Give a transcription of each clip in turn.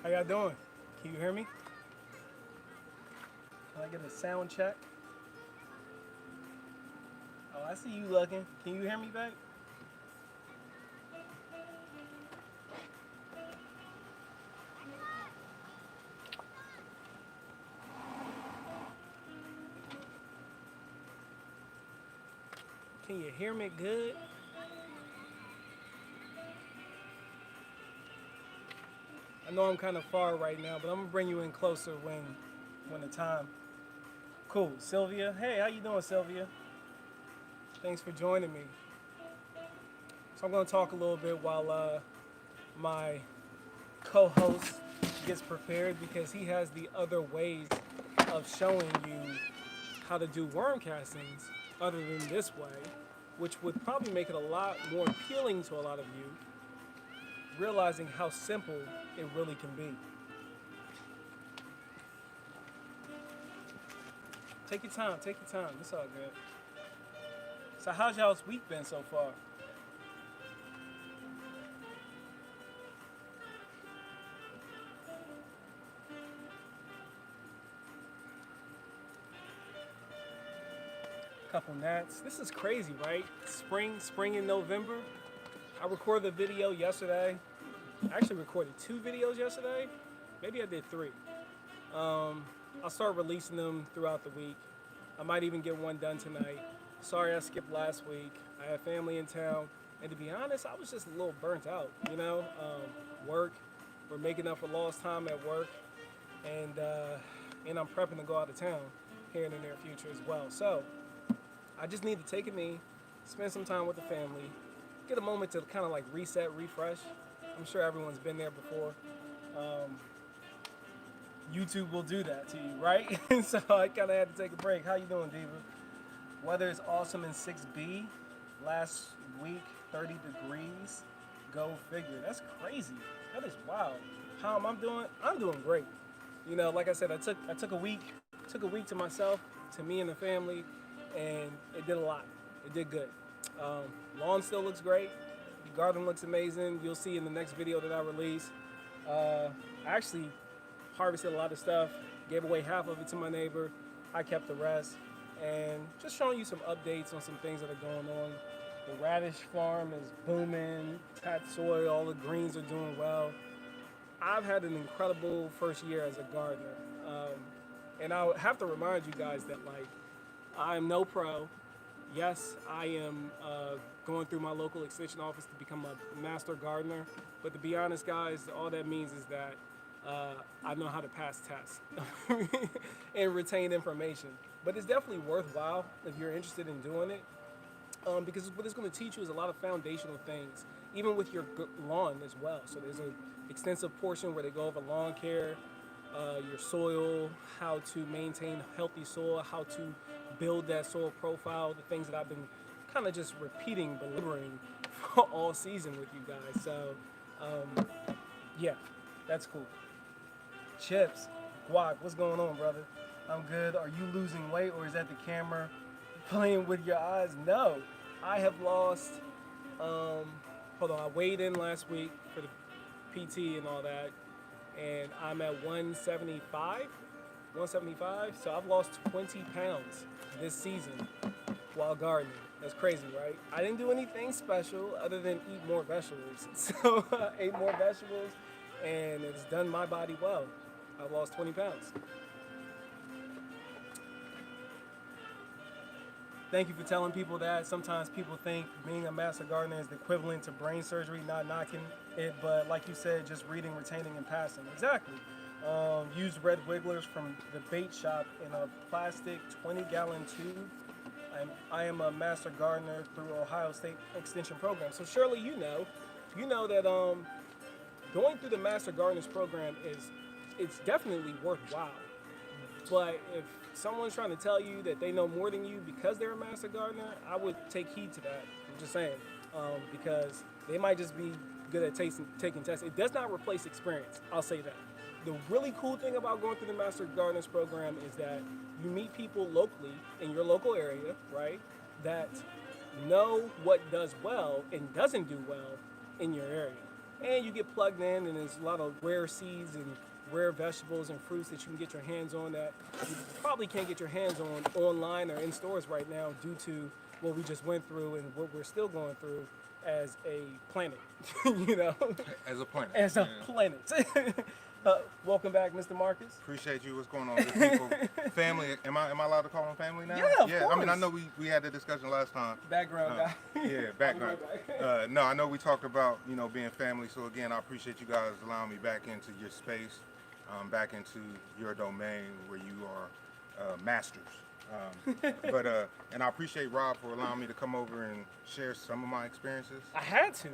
How y'all doing? Can you hear me? Can I get a sound check? Oh, I see you looking. Can you hear me back? Can you hear me good? I know I'm kind of far right now, but I'm gonna bring you in closer when the time. Cool, Sylvia. Hey, how you doing, Sylvia? Thanks for joining me. So I'm gonna talk a little bit while my co-host gets prepared because he has the other ways of showing you how to do worm castings other than this way, which would probably make it a lot more appealing to a lot of you, realizing how simple it really can be. Take your time, take your time. It's all good. So how's y'all's week been so far? Couple gnats. This is crazy, right? Spring in November. I recorded a video yesterday. I actually recorded 2 videos yesterday. Maybe I did 3. I'll start releasing them throughout the week. I might even get one done tonight. Sorry I skipped last week. I had family in town. And to be honest, I was just a little burnt out, you know? Work. We're making up for lost time at work. And I'm prepping to go out of town here in the near future as well. So I just need to take a knee, spend some time with the family, get a moment to kind of like reset, refresh. I'm sure everyone's been there before. YouTube will do that to you, right? So I kind of had to take a break. How you doing, Diva? Weather is awesome in 6B. Last week, 30 degrees. Go figure. That's crazy. That is wild. How am I doing? I'm doing great. You know, like I said, I took a week to myself, to me and the family, and it did a lot. It did good. Lawn still looks great. The garden looks amazing. You'll see in the next video that I release. I actually harvested a lot of stuff, gave away half of it to my neighbor. I kept the rest. And just showing you some updates on some things that are going on. The radish farm is booming, tapped soil, all the greens are doing well. I've had an incredible first year as a gardener. And I have to remind you guys that, like, I'm no pro. Yes, I am going through my local extension office to become a master gardener. But to be honest, guys, all that means is that I know how to pass tests and retain information. But it's definitely worthwhile if you're interested in doing it. Because what it's going to teach you is a lot of foundational things, even with your lawn as well. So there's an extensive portion where they go over lawn care, your soil, how to maintain healthy soil, how to build that soil profile, the things that I've been kind of just repeating, belaboring all season with you guys. So, yeah, that's cool. Chips, Guac, what's going on, brother? I'm good. Are you losing weight, or is that the camera playing with your eyes? No, I have lost, hold on, I weighed in last week for the PT and all that, and I'm at 175, so I've lost 20 pounds this season while gardening. That's crazy, right? I didn't do anything special other than eat more vegetables. So I ate more vegetables, and it's done my body well. I've lost 20 pounds. Thank you for telling people that. Sometimes people think being a master gardener is the equivalent to brain surgery, not knocking it, but like you said, just reading, retaining, and passing. Exactly. Use red wigglers from the bait shop in a plastic 20-gallon tube. I am a master gardener through Ohio State Extension Program. So surely you know that going through the Master Gardeners Program it's definitely worthwhile. But if someone's trying to tell you that they know more than you because they're a master gardener, I would take heed to that. I'm just saying, because they might just be good at taking tests. It does not replace experience. I'll say that. The really cool thing about going through the Master Gardeners Program is that you meet people locally in your local area, right, that know what does well and doesn't do well in your area. and you get plugged in, and there's a lot of rare seeds and rare vegetables and fruits that you can get your hands on that you probably can't get your hands on online or in stores right now due to what we just went through and what we're still going through as a planet, you know? As a planet. As a planet. Welcome back, Mr. Marcus. Appreciate you. What's going on with people? Family. Am I allowed to call them family now? Yeah, of course. I mean, I know we had the discussion last time. Background guy. Yeah, background. No, I know we talked about, you know, being family. So again, I appreciate you guys allowing me back into your space, back into your domain where you are masters. And I appreciate Rob for allowing me to come over and share some of my experiences. I had to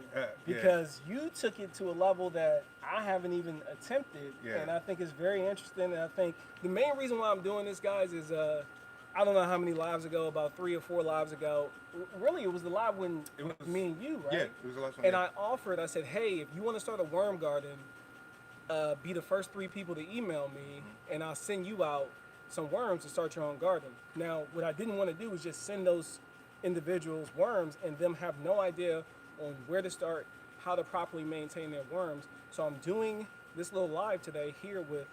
because you took it to a level that I haven't even attempted, and I think it's very interesting. And I think the main reason why I'm doing this, guys, is I don't know how many lives ago, about 3 or 4 lives ago. Really, it was the live when it was me and you, right? Yeah, it was the last one. And I offered, I said, hey, if you want to start a worm garden, be the first 3 people to email me, and I'll send you out some worms to start your own garden. Now, what I didn't want to do was just send those individuals worms and them have no idea on where to start, how to properly maintain their worms. So I'm doing this little live today here with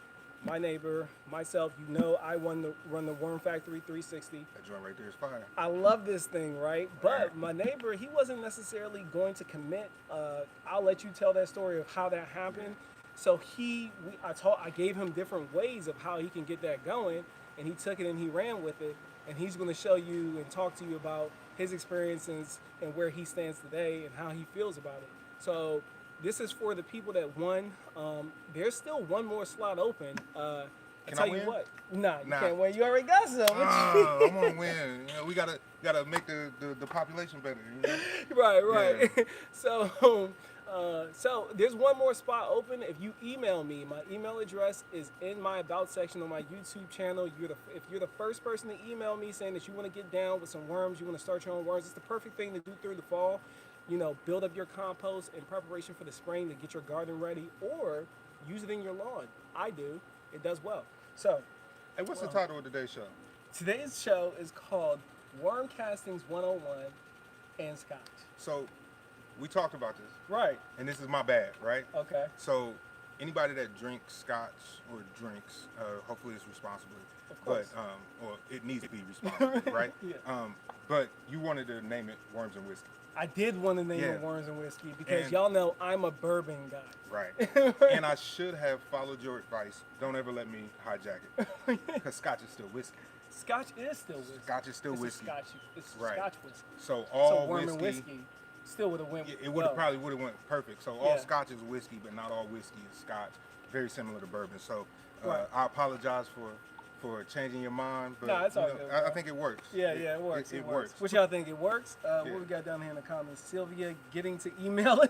my neighbor, myself. You know, I run the Worm Factory 360. That joint right there is fire. I love this thing, right? But my neighbor, he wasn't necessarily going to commit. I'll let you tell that story of how that happened. So I gave him different ways of how he can get that going, and he took it and he ran with it, and he's going to show you and talk to you about his experiences and where he stands today and how he feels about it. So this is for the people that won. There's still one more slot open. I tell you what, you can't win. You already got some. I want to win. You know, we gotta make the population better. You know? Right. Yeah. So there's one more spot open. If you email me, my email address is in my About section on my YouTube channel. If you're the first person to email me saying that you want to get down with some worms, you want to start your own worms, it's the perfect thing to do through the fall. You know, build up your compost in preparation for the spring to get your garden ready, or use it in your lawn. I do. It does well. So, hey, what's the title of today's show? Today's show is called Worm Castings 101 and Scotch. So, we talked about this. Right. And this is my bad, right? Okay. So, anybody that drinks scotch or drinks, hopefully it's responsibly. Of course. But, or it needs to be responsible, right? Yeah. But you wanted to name it Worms and Whiskey. I did want to name it Worms and Whiskey because y'all know I'm a bourbon guy. Right. And I should have followed your advice. Don't ever let me hijack it. Because scotch is still whiskey. Scotch is still whiskey. Scotch is still whiskey. It's Scotch whiskey. So all Worm and whiskey still would have went. It probably would have went perfect. So all scotch is whiskey, but not all whiskey is scotch. Very similar to bourbon. So I apologize for changing your mind, but it's all good, I think it works. Yeah, it works. It works. What y'all think? It works? What we got down here in the comments? Sylvia getting to emailing.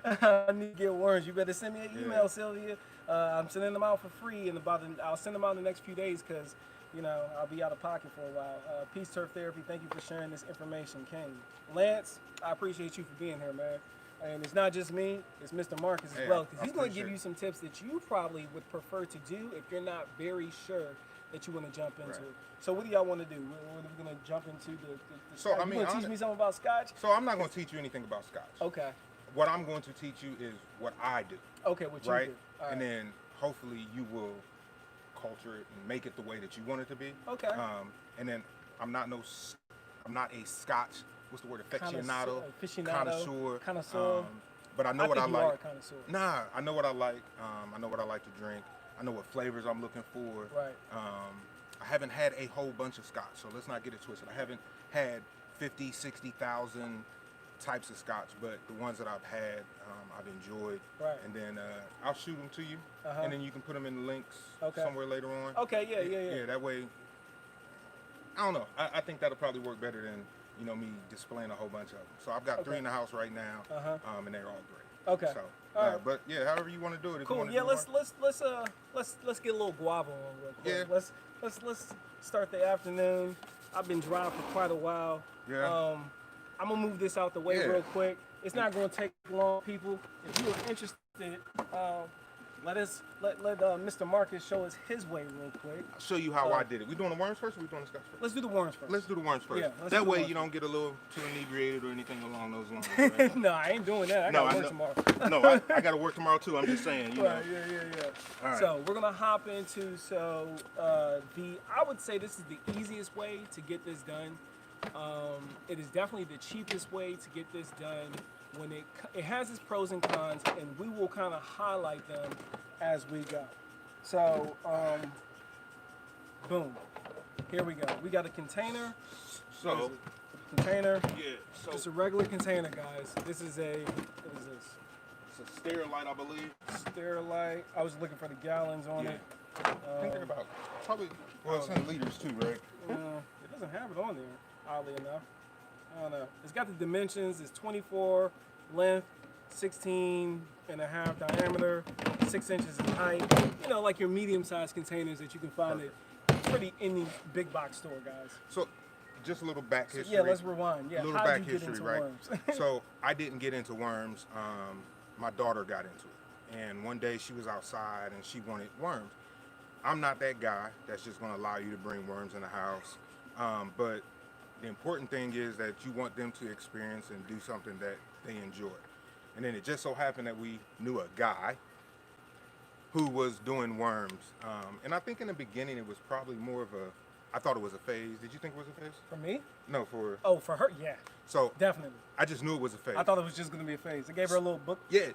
I need to get worms. You better send me an email, Sylvia. I'm sending them out for free, and I'll send them out in the next few days because, you know, I'll be out of pocket for a while. Peace Turf Therapy, thank you for sharing this information, King. Lance, I appreciate you for being here, man. And it's not just me, it's Mr. Marcus as well, because he's going to give you some tips that you probably would prefer to do if you're not very sure that you want to jump into. Right. So what do y'all want to do? We're going to jump into the so, I mean, you want to teach me something about scotch? So I'm not going to teach you anything about scotch. Okay. What I'm going to teach you is what I do. Okay, what you do. All right. And then hopefully you will culture it and make it the way that you want it to be. Okay. And then I'm not a scotch, what's the word, aficionado, connoisseur. But I know what I like. Are a connoisseur. Nah, I know what I like. I know what I like to drink. I know what flavors I'm looking for. Right. I haven't had a whole bunch of scotch, so let's not get it twisted. I haven't had 50, 60,000 types of scotch, but the ones that I've had, I've enjoyed. Right. And then I'll shoot them to you, and then you can put them in the links somewhere later on. Okay, yeah. Yeah, that way, I don't know. I think that'll probably work better than, you know, me displaying a whole bunch of them. So I've got 3 in the house right now, and they're all great. Okay. So, all right. But yeah, however you want to do it. Cool. Yeah, let's get a little guava on real quick. Yeah. Let's start the afternoon. I've been dry for quite a while. Yeah. I'm gonna move this out the way real quick. It's not gonna take long, people. If you are interested, let Mr. Marcus show us his way real quick. I'll show you how I did it. We doing the worms first or we doing the scotch first? Let's do the worms first. Let's do the worms first. Yeah, that way you don't get a little too inebriated or anything along those lines. Right? No, I ain't doing that. I gotta work tomorrow. No, I gotta work tomorrow too. I'm just saying, you know. Yeah. All right. So we're gonna hop into I would say this is the easiest way to get this done. It is definitely the cheapest way to get this done. When it has its pros and cons, and we will kind of highlight them as we go. So, boom, here we go. We got a container. So, container. Yeah. So it's a regular container, guys. This is what is this? It's a Sterilite, I believe. Sterilite. I was looking for the gallons on it. I think they're about probably. Well, it's in liters too, right? It doesn't have it on there, oddly enough. I don't know. It's got the dimensions. It's 24 length, 16 and a half diameter, 6 inches in height. You know, like your medium-sized containers that you can find at pretty any big box store, guys. So, just a little back history. Yeah, let's rewind. Yeah, a little how back did you history, get into right? worms? So I didn't get into worms. My daughter got into it, and one day she was outside and she wanted worms. I'm not that guy that's just going to allow you to bring worms in the house, but the important thing is that you want them to experience and do something that they enjoy. And then it just so happened that we knew a guy who was doing worms. And I think in the beginning it was probably more of I thought it was a phase. Did you think it was a phase? For me? No, for... Oh, for her? Yeah. So definitely. I just knew it was a phase. I thought it was just going to be a phase. I gave her a little book. Yeah.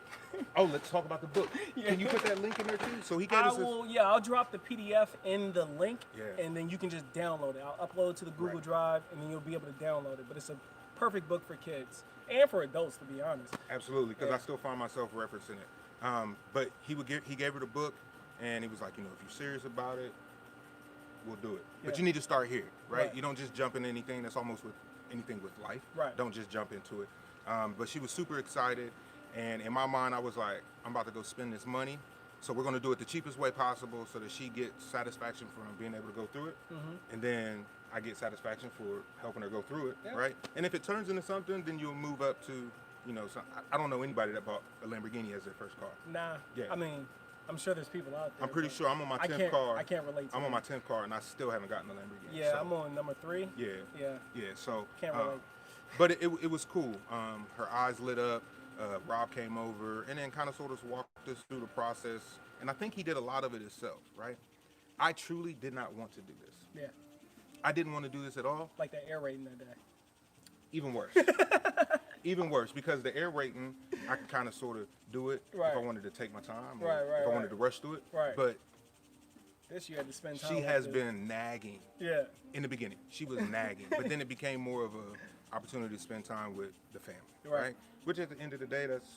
Oh, let's talk about the book. Yeah. Can you put that link in there too? So he gave us I'll drop the PDF in the link, Yeah. and then you can just download it. I'll upload it to the Google Drive, and then you'll be able to download it. But it's a perfect book for kids and for adults, to be honest. Absolutely, because Yeah. I still find myself referencing it. But he gave her the book, and he was like, if you're serious about it, we'll do it. But Yeah. you need to start here, right? Right. You don't just jump in anything. That's almost with anything with life. Right. Don't just jump into it. But she was super excited, and in my mind, I was like, I'm about to go spend this money, so we're going to do it the cheapest way possible so that she gets satisfaction from being able to go through it, and then I get satisfaction for helping her go through it, right? And if it turns into something, then you'll move up to, I don't know anybody that bought a Lamborghini as their first car. Nah. Yeah. I mean, I'm sure there's people out there. I'm pretty sure I'm on my 10th car. I can't relate to I'm that. on my 10th car, and I still haven't gotten a Lamborghini. Yeah, so, I'm on number 3. Yeah. Yeah. So Can't relate. but it was cool. Her eyes lit up. Rob came over and then kind of sort of walked us through the process. And I think he did a lot of it himself, right? I truly did not want to do this. Yeah. I didn't want to do this at all. Like that air rating that day. Even worse. Even worse, because the air rating, I could kind of sort of do it if I wanted to take my time or if I wanted to rush through it. Right. But this you had to spend time she with has this. been nagging. Yeah. In the beginning, she was nagging, but then it became more of a opportunity to spend time with the family, right? Which at the end of the day, that's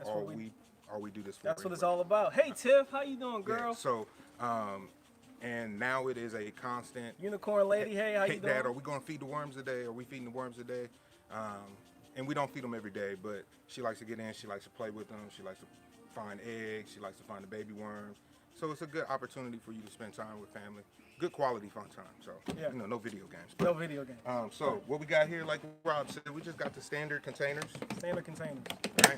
all we do this for. That's what it's all about. Hey Tiff, how you doing, girl? Yeah, so, and now it is a constant. Unicorn lady, hey, how you doing? Dad, are we gonna feed the worms today? Are we feeding the worms today? And we don't feed them every day, but she likes to get in. She likes to play with them. She likes to find eggs. She likes to find the baby worms. So it's a good opportunity for you to spend time with family. Good quality fun time. So, no video games. No video games. So what we got here, like Rob said, we just got the standard containers. Standard containers. Right?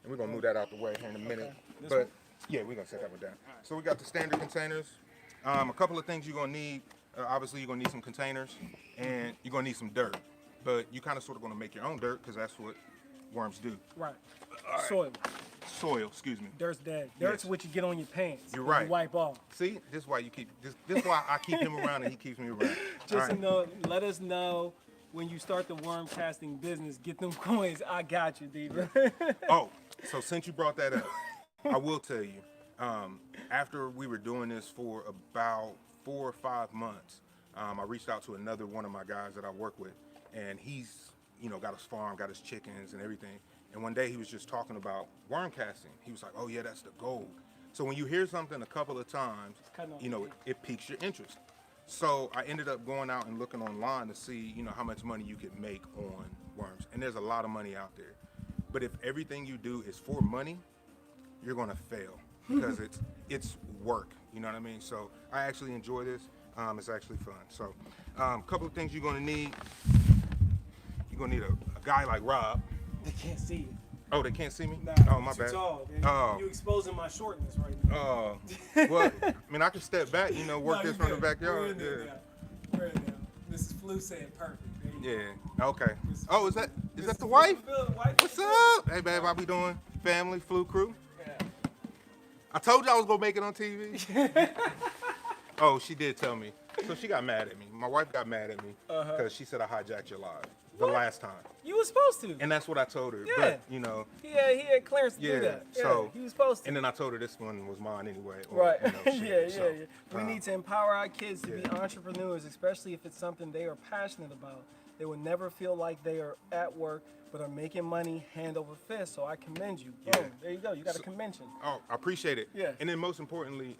And we're going to move that out the way here in a minute. This But, one? yeah, we're going to set that one down. So we got the standard containers. A couple of things you're going to need. Obviously, you're going to need some containers, and you're going to need some dirt. But you kind of sort of going to make your own dirt because that's what worms do. Right. Right. Soil, excuse me. Dirt's dead. Dirt's what you get on your pants. You're right. You wipe off. See, this is why you keep this is why I keep him around and he keeps me around. Just to know, let us know when you start the worm casting business. Get them coins. I got you, Diva. Oh, so since you brought that up, I will tell you. After we were doing this for about 4 or 5 months, I reached out to another one of my guys that I work with, and he's got his farm, got his chickens and everything. And one day he was just talking about worm casting. He was like, "Oh yeah, that's the gold." So when you hear something a couple of times, it piques your interest. So I ended up going out and looking online to see, how much money you could make on worms. And there's a lot of money out there. But if everything you do is for money, you're gonna fail because it's work. You know what I mean? So I actually enjoy this. It's actually fun. So a couple of things you're gonna need. You're gonna need a guy like Rob. They can't see you. Oh, they can't see me? Nah, Oh, my too bad. tall. Oh. You exposing my shortness right now. Oh. Well, I mean, I can step back, you know, work No, this you from the good. backyard. We're in there now. We're in there. Mrs. Flu said perfect. There you Yeah. Okay. Mrs. Oh, is Flu. that Mrs. the Flu wife? good. Wife What's good. up? Hey, babe, how we doing? Family, Flu crew. Yeah. I told you I was gonna make it on TV. Oh, she did tell me. So she got mad at me. My wife got mad at me because she said I hijacked your live the last time. You were supposed to. And that's what I told her. Yeah. But, you know. He had clearance to Yeah. do that. Yeah, So he was supposed to. And then I told her this one was mine anyway. Or, Right. You know, shit. yeah. So, We need to empower our kids to be entrepreneurs, especially if it's something they are passionate about. They will never feel like they are at work, but are making money hand over fist. So I commend you. Boom. Yeah. There you go. You got a convention. Oh, I appreciate it. Yeah. And then most importantly,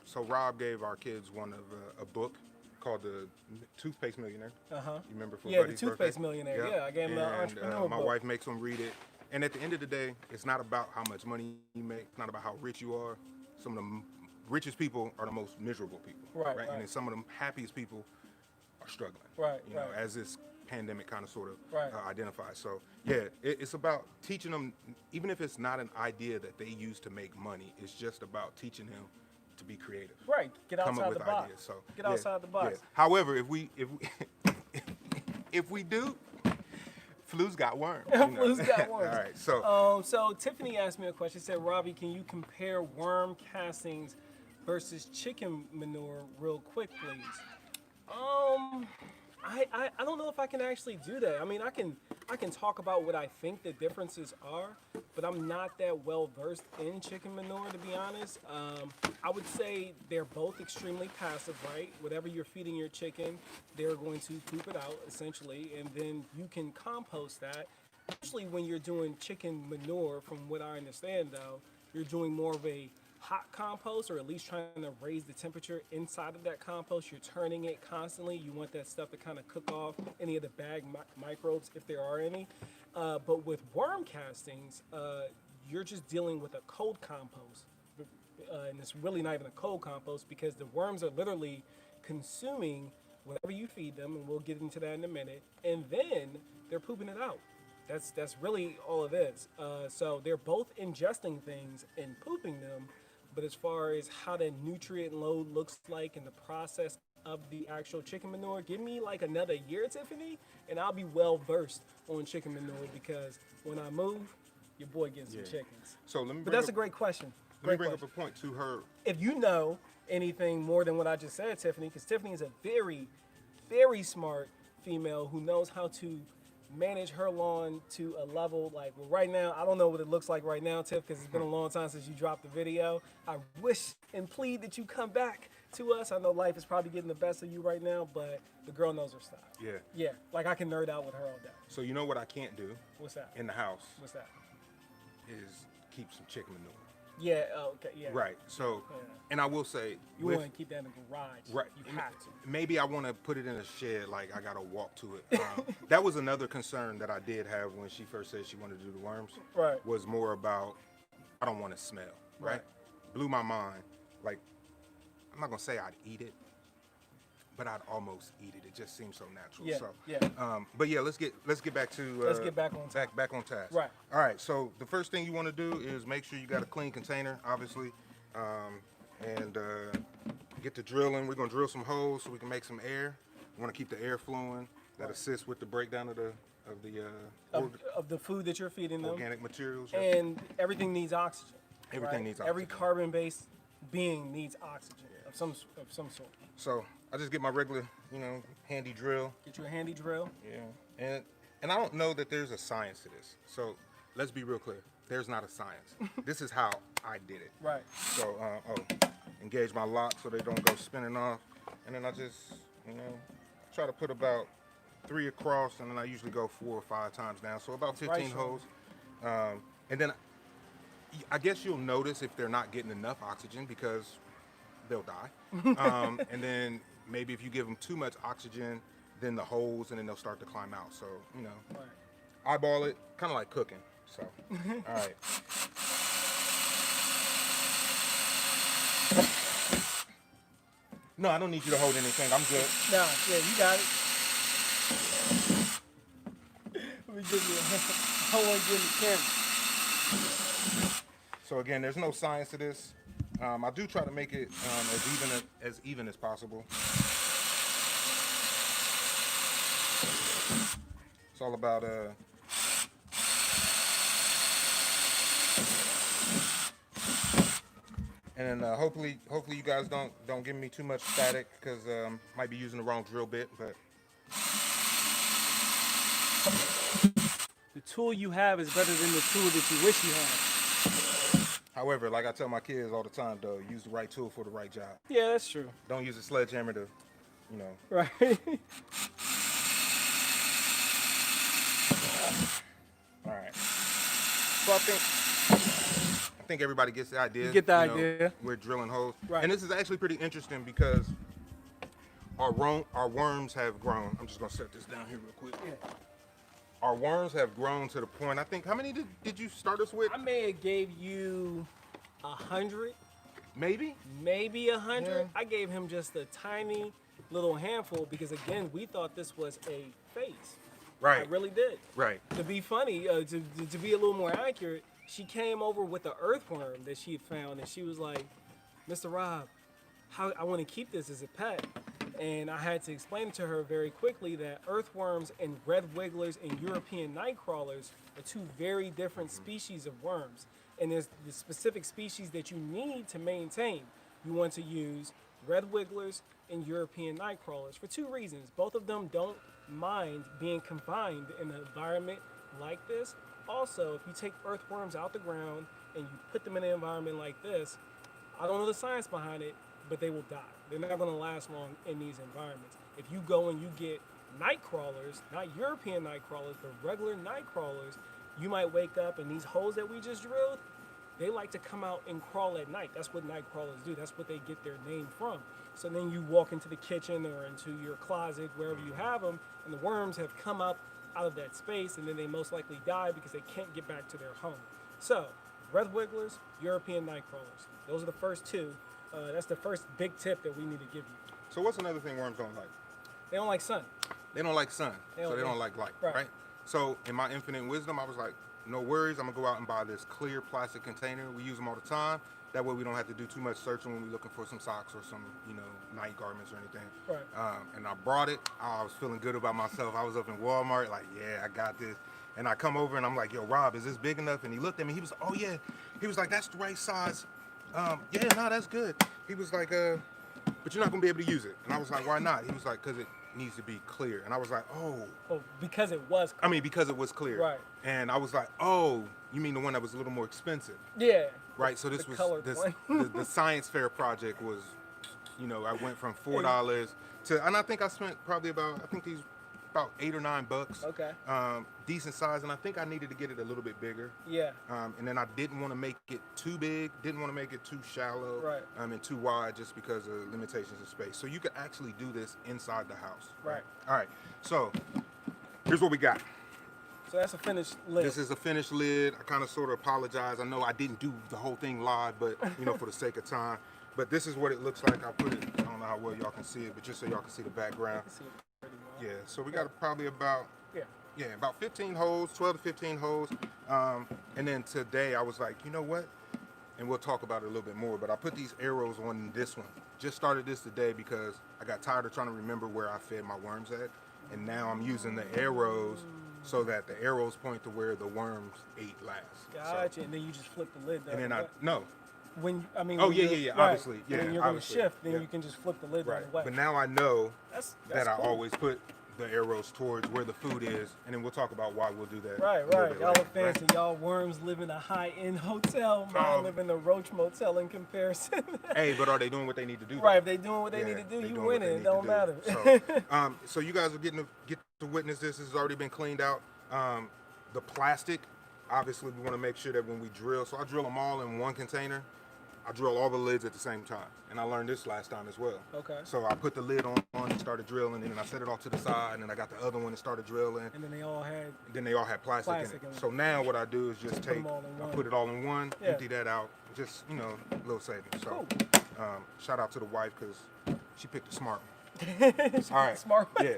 so Rob gave our kids one of a book called the Toothpaste Millionaire. You remember for Yeah, the Buddy's Toothpaste birthday? Millionaire. Yeah, I gave him the And, entrepreneur my book. wife makes them read it. And at the end of the day, it's not about how much money you make. It's not about how rich you are. Some of the richest people are the most miserable people. Right. And then some of the happiest people are struggling. Right, You know, right. as this pandemic kind of sort of Right. identifies. So yeah, it's about teaching them, even if it's not an idea that they use to make money, it's just about teaching them to be creative. Right. Get Come up outside with the box. ideas. So Get outside the box. yeah. However, if we do, Flu's got worms. You know? Flu's got worms. All right. So So Tiffany asked me a question. She said, Robbie, can you compare worm castings versus chicken manure real quick, please? I don't know if I can actually do that. I mean, I can talk about what I think the differences are, but I'm not that well versed in chicken manure, to be honest. I would say they're both extremely passive, right? Whatever you're feeding your chicken, they're going to poop it out essentially, and then you can compost that. Usually when you're doing chicken manure, from what I understand though, you're doing more of a hot compost, or at least trying to raise the temperature inside of that compost. You're turning it constantly. You want that stuff to kind of cook off any of the bag microbes, if there are any. But with worm castings, you're just dealing with a cold compost. And it's really not even a cold compost, because the worms are literally consuming whatever you feed them, and we'll get into that in a minute, and then they're pooping it out. That's really all it is. So they're both ingesting things and pooping them, but as far as how the nutrient load looks like in the process of the actual chicken manure, give me like another year, Tiffany, and I'll be well versed on chicken manure, because when I move, your boy gets some chickens. So let me. But that's a great question. Let me bring up a point to her. If you know anything more than what I just said, Tiffany, because Tiffany is a very, very smart female who knows how to manage her lawn to a level like, well, right now, I don't know what it looks like right now, Tiff, because it's been a long time since you dropped the video. I wish and plead that you come back to us. I know life is probably getting the best of you right now, but the girl knows her stuff. Yeah. Yeah, like I can nerd out with her all day. So you know what I can't do What's that? in the house What's that? is keep some chicken manure. Yeah, okay, yeah. Right. So, Yeah. and I will say, You want to keep that in the garage. right, You have to. maybe I want to put it in a shed, like I gotta walk to it. That was another concern that I did have when she first said she wanted to do the worms. Right. Was more about, I don't want to smell. Right. Right. Blew my mind. Like, I'm not gonna say I'd eat it, but I'd almost eat it. It just seems so natural. Yeah, So, yeah. But yeah, let's get back to Let's get back on task. back on task. Right. All right. So the first thing you want to do is make sure you got a clean container, obviously, and get to drilling. We're gonna drill some holes so we can make some air. We want to keep the air flowing. That assists with the breakdown of the food that you're feeding them. organic materials. And everything needs oxygen. Everything right? needs Every oxygen. carbon-based being needs oxygen of some sort. So I just get my regular, handy drill. Get you a handy drill. Yeah. And I don't know that there's a science to this. So let's be real clear. There's not a science. This is how I did it. Right. So engage my lock so they don't go spinning off, and then I just try to put about 3 across, and then I usually go 4 or 5 times down, so about 15 Right, holes. And then I guess you'll notice if they're not getting enough oxygen, because they'll die. And then maybe if you give them too much oxygen, then the holes, and then they'll start to climb out. So Right. eyeball it, kind of like cooking. So all right. No, I don't need you to hold anything. I'm good. Nah, yeah, you got it. Let me give you I want to give you the camera. So again, there's no science to this. I do try to make it as even as possible. It's all about and then hopefully you guys don't give me too much static because might be using the wrong drill bit, but The tool you have is better than the tool that you wish you had. however, like I tell my kids all the time, though, use the right tool for the right job. Yeah, that's true. Don't use a sledgehammer to, you know. Right. All right. So I think everybody gets the idea. You get the idea. We're drilling holes. Right. And this is actually pretty interesting because our worms have grown. I'm just gonna set this down here real quick. Yeah. Our worms have grown to the point. I think, how many did you start us with? I may have gave you 100, Maybe. maybe 100. Yeah. I gave him just a tiny little handful because again, we thought this was a phase. Right. I really did. Right. To be funny, to be a little more accurate, she came over with the earthworm that she had found, and she was like, "Mr. Rob, how I want to keep this as a pet." And I had to explain to her very quickly that earthworms and red wigglers and European night crawlers are two very different species of worms. And there's the specific species that you need to maintain. You want to use red wigglers and European night crawlers for two reasons. Both of them don't mind being confined in an environment like this. Also, if you take earthworms out the ground and you put them in an environment like this, I don't know the science behind it, but they will die. They're not going to last long in these environments. If you go and you get night crawlers, not European night crawlers, but regular night crawlers, you might wake up and these holes that we just drilled, they like to come out and crawl at night. That's what night crawlers do. That's what they get their name from. So then you walk into the kitchen or into your closet, wherever you have them, and the worms have come up out of that space, and then they most likely die because they can't get back to their home. So, red wigglers, European night crawlers. Those are the first two. That's the first big tip that we need to give you. So what's another thing worms don't like? They don't like sun. They don't like sun, so they don't like light, Right. right? So in my infinite wisdom, I was like, no worries, I'm gonna go out and buy this clear plastic container. We use them all the time. That way we don't have to do too much searching when we're looking for some socks or some, night garments or anything. Right. And I brought it. I was feeling good about myself. I was up in Walmart, like, yeah, I got this. And I come over and I'm like, yo, Rob, is this big enough? And he looked at me. He was like, oh yeah. He was like, that's the right size. Yeah, no, that's good. He was like, but you're not gonna be able to use it. And I was like, why not? He was like, because it needs to be clear. And I was like, oh, because it was clear. I mean, because it was clear. Right. And I was like, oh, you mean the one that was a little more expensive? Yeah. Right. So this The was colored one. the science fair project was, I went from $4 to, and I think I spent probably about $8 or $9. Okay. Decent size, and I think I needed to get it a little bit bigger. Yeah. And then I didn't want to make it too big, didn't want to make it too shallow, Right. And too wide just because of limitations of space. So you could actually do this inside the house. Right. All right. So here's what we got. So that's a finished lid. This is a finished lid. I kind of sort of apologize. I know I didn't do the whole thing live, but for the sake of time. But this is what it looks like. I put it, I don't know how well y'all can see it, but just so y'all can see the background. I can see it pretty well. Yeah, so we got probably about, Yeah. about 15 holes, 12 to 15 holes. And then today I was like, you know what? And we'll talk about it a little bit more, but I put these arrows on this one. Just started this today because I got tired of trying to remember where I fed my worms at. And now I'm using the arrows so that the arrows point to where the worms ate last. Gotcha. So, and then you just flip the lid down. and then right? no. When Oh, when yeah, you're- yeah, yeah, right. obviously, yeah, When you're going to obviously, shift, then yeah. you can just flip the lid Right. down away. But now I know That's that I cool. always put the arrows towards where the food is, and then we'll talk about why we'll do that. Right, a little right. bit Y'all are later, fancy. right? Y'all worms live in a high-end hotel. Mine live in a Roach Motel in comparison. Hey, but are they doing what they need to do? Right, though? if they doing what they Yeah, need to do, they you doing what winning. they It need don't to matter. do. So you guys are get to witness this. This has already been cleaned out. The plastic, obviously, we want to make sure that when we drill, so I drill them all in one container. I drill all the lids at the same time, and I learned this last time as well. Okay. So I put the lid on and started drilling, and then I set it off to the side, and then I got the other one and started drilling. And then they all had. Then they all had plastic Plastic in in it. it. So now what I do is just Put them all in I one. put it all in one, Yeah. empty that out, just a little savings. So Cool. shout out to the wife because she picked a smart one. All right. Smart. Yeah.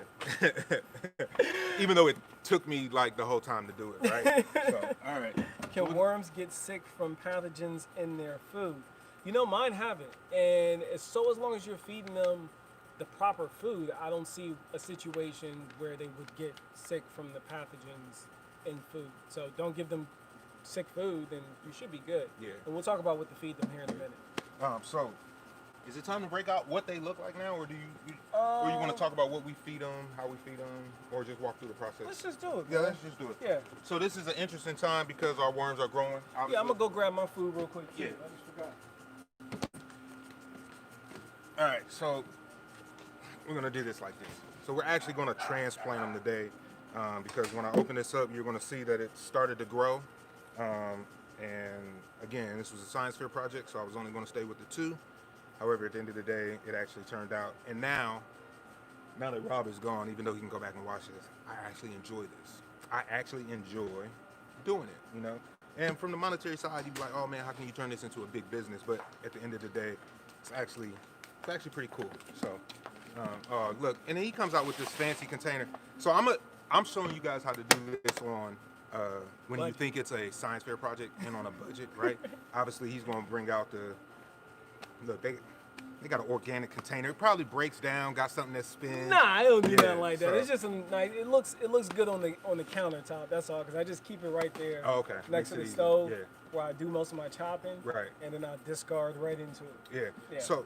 Even though it took me like the whole time to do it, right? So, all right. Can worms get sick from pathogens in their food? You know, mine haven't. And so as long as you're feeding them the proper food, I don't see a situation where they would get sick from the pathogens in food. So don't give them sick food, then you should be good. Yeah. And we'll talk about what to feed them here in a minute. So, is it time to break out what they look like now, or do or you want to talk about what we feed them, how we feed them, or just walk through the process? Let's just do it. Yeah, man. let's just do it. Yeah. So this is an interesting time because our worms are growing. Obviously. Yeah, I'm gonna go grab my food real quick. Too. Yeah. I just forgot. All right, so we're gonna do this like this. So we're actually gonna transplant them today because when I open this up, you're gonna see that it started to grow. And again, this was a science fair project, so I was only gonna stay with the 2. However, at the end of the day, it actually turned out. And now that Rob is gone, even though he can go back and watch this, I actually enjoy this. I actually enjoy doing it, you know? And from the monetary side, you'd be like, oh man, how can you turn this into a big business? But at the end of the day, it's actually pretty cool. So, look, and then he comes out with this fancy container. So I'm showing you guys how to do this on when you think it's a science fair project and on a budget, right? Obviously, he's going to bring out look, they got an organic container. It probably breaks down, got something that spins. Nah, I don't do nothing like that. So. It's just a nice. It looks good on the countertop. That's all. Because I just keep it right there. Oh, okay. Next to the stove, where I do most of my chopping. Right. And then I discard right into it. Yeah. So,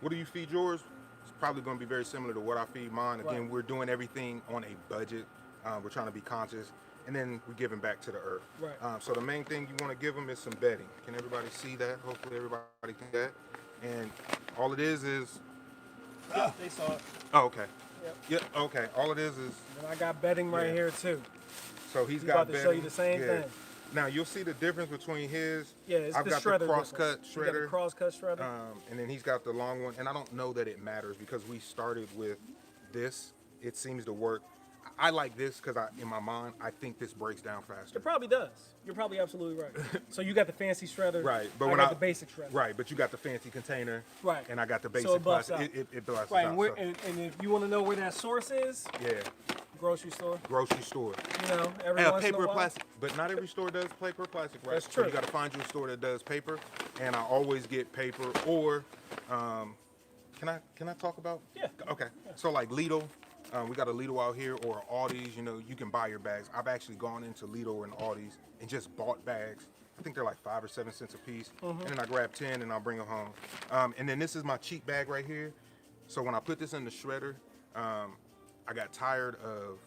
what do you feed yours? It's probably going to be very similar to what I feed mine. Again, right. We're doing everything on a budget. We're trying to be conscious, and then we're giving back to the earth. Right. So the main thing you want to give them is some bedding. Can everybody see that? Hopefully everybody can see that. And all it is. Yeah, they saw it. Oh, okay. Yep. Yeah. Okay. All it is. And I got bedding right here too. So he's He's got about to bedding. show you the same thing. Now you'll see the difference between his. Yeah, it's I've the got shredder. the cross-cut You got the shredder. cross-cut shredder. And then he's got the long one. And I don't know that it matters because we started with this. It seems to work. I like this because in my mind, I think this breaks down faster. It probably does. You're probably absolutely right. So you got the fancy shredder. Right, but I when got the basic shredder. Right, but you got the fancy container. Right. And I got the basic So it buffs plastic. out. It buffs Right, out. and if you want to know where that source is, grocery store. Grocery store. You know, every once in paper a or while. plastic, but not every store does paper or plastic, right? That's So true. you got to find you a store that does paper, and I always get paper or, can I talk about? Yeah. Okay. So like Lidl, we got a Lidl out here or Aldi's. You know, you can buy your bags. I've actually gone into Lidl and Aldi's and just bought bags. I think they're like 5 or 7 cents a piece, and then I grab 10 and I'll bring them home. And then this is my cheap bag right here. So when I put this in the shredder, I got tired of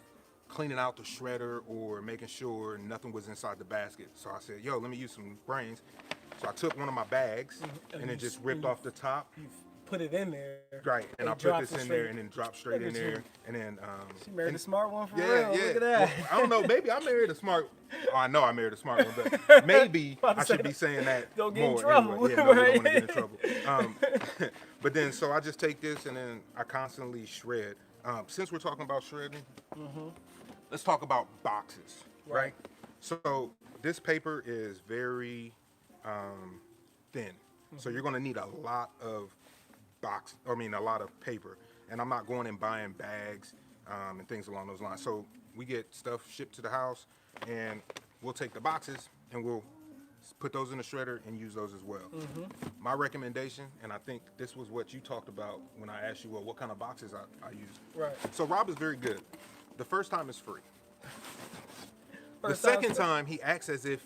cleaning out the shredder or making sure nothing was inside the basket. So I said, yo, let me use some brains. So I took one of my bags and then just ripped off the top. You put it in there. Right, and I put this in there and then dropped straight in there. And then She married a smart one for yeah, real. yeah. Look at that. Well, I don't know, maybe I married a smart. Oh, I know I married a smart one, but maybe I should be saying that don't get more. in trouble. Anyway. Yeah, no, we don't Right. want to get in trouble. But then, so I just take this and then I constantly shred. Since we're talking about shredding, let's talk about boxes, right? So this paper is very thin, so you're going to need a lot of a lot of paper, and I'm not going and buying bags and things along those lines. So we get stuff shipped to the house, and we'll take the boxes and we'll put those in the shredder and use those as well. My recommendation, and I think this was what you talked about when I asked you, well, what kind of boxes I use. Right. So Rob is very good. The first time is free. The First time's second free. time he acts as if,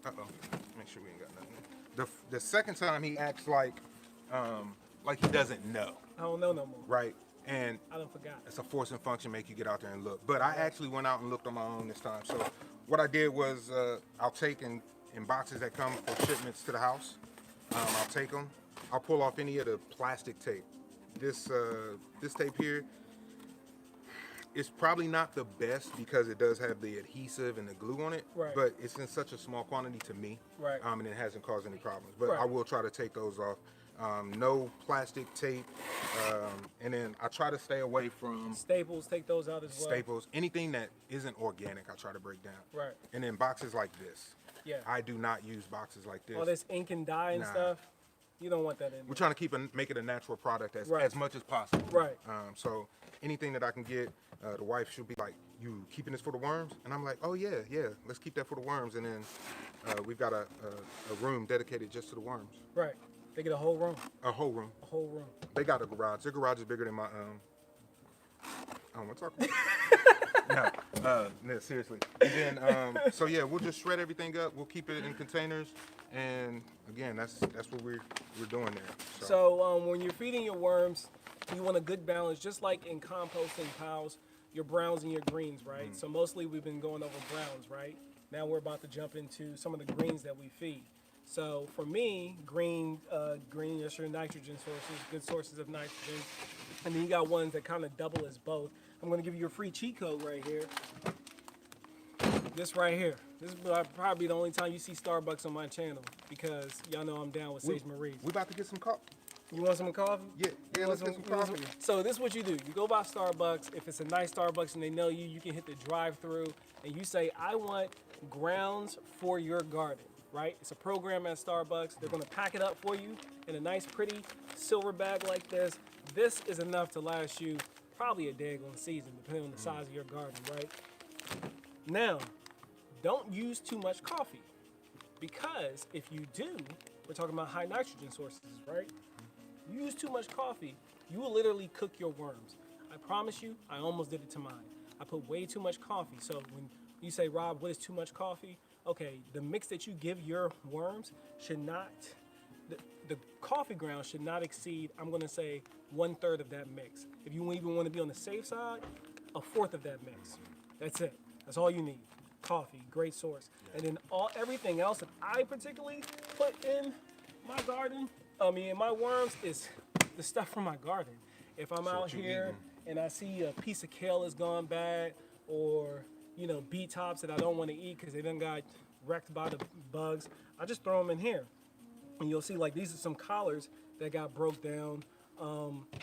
make sure we ain't got nothing. The second time he acts like he doesn't know, I don't know no more. right? And I done forgot. it's a forcing function, make you get out there and look. But I actually went out and looked on my own this time. So what I did was I'll take in boxes that come for shipments to the house. I'll take them. I'll pull off any of the plastic tape. This tape here is probably not the best because it does have the adhesive and the glue on it. Right. But it's in such a small quantity to me. Right. And it hasn't caused any problems. But Right. I will try to take those off. No plastic tape. And then I try to stay away from Staples, take those out as well. staples. Anything that isn't organic, I try to break down. Right. And then boxes like this. Yeah. I do not use boxes like this. All this ink and dye and Nah. stuff. You don't want that in there. We're trying to make it a natural product as much as possible. Right. So anything that I can get, the wife should be like, "You keeping this for the worms?" And I'm like, "Oh yeah, let's keep that for the worms." And then we've got a room dedicated just to the worms. Right. They get a whole room. A whole room. A whole room. They got a garage. Their garage is bigger than my I don't want to talk about it. No, seriously. And then, so yeah, we'll just shred everything up. We'll keep it in containers, and again, that's what we're doing there. So when you're feeding your worms, you want a good balance, just like in composting piles, your browns and your greens, right? So mostly we've been going over browns, right? Now we're about to jump into some of the greens that we feed. So for me, green is your nitrogen sources, good sources of nitrogen. And then you got ones that kind of double as both. I'm going to give you a free cheat code right here. This right here. This is probably the only time you see Starbucks on my channel because y'all know I'm down with Sage Marie. We about to get some coffee. You want some coffee? Yeah, let's get some coffee. So this is what you do. You go by Starbucks. If it's a nice Starbucks and they know you, you can hit the drive-through and you say, I want grounds for your garden, right? It's a program at Starbucks. They're going to pack it up for you in a nice, pretty silver bag like this. This is enough to last you probably a daggone season, depending on the size of your garden, right? Now, don't use too much coffee because if you do, we're talking about high nitrogen sources, right? You use too much coffee, you will literally cook your worms. I promise you, I almost did it to mine. I put way too much coffee. So when you say, Rob, what is too much coffee? Okay, the mix that you give your worms should not, the coffee ground should not exceed, I'm gonna say, 1/3 of that mix. If you even wanna be on the safe side, 1/4 of that mix. That's it. That's all you need. Coffee, great source. And then everything else that I particularly put in my garden, in my worms, is the stuff from my garden. If I'm out here and I see a piece of kale has gone bad, or beet tops that I don't want to eat because they done got wrecked by the bugs, I just throw them in here. And you'll see, like, these are some collards that got broke down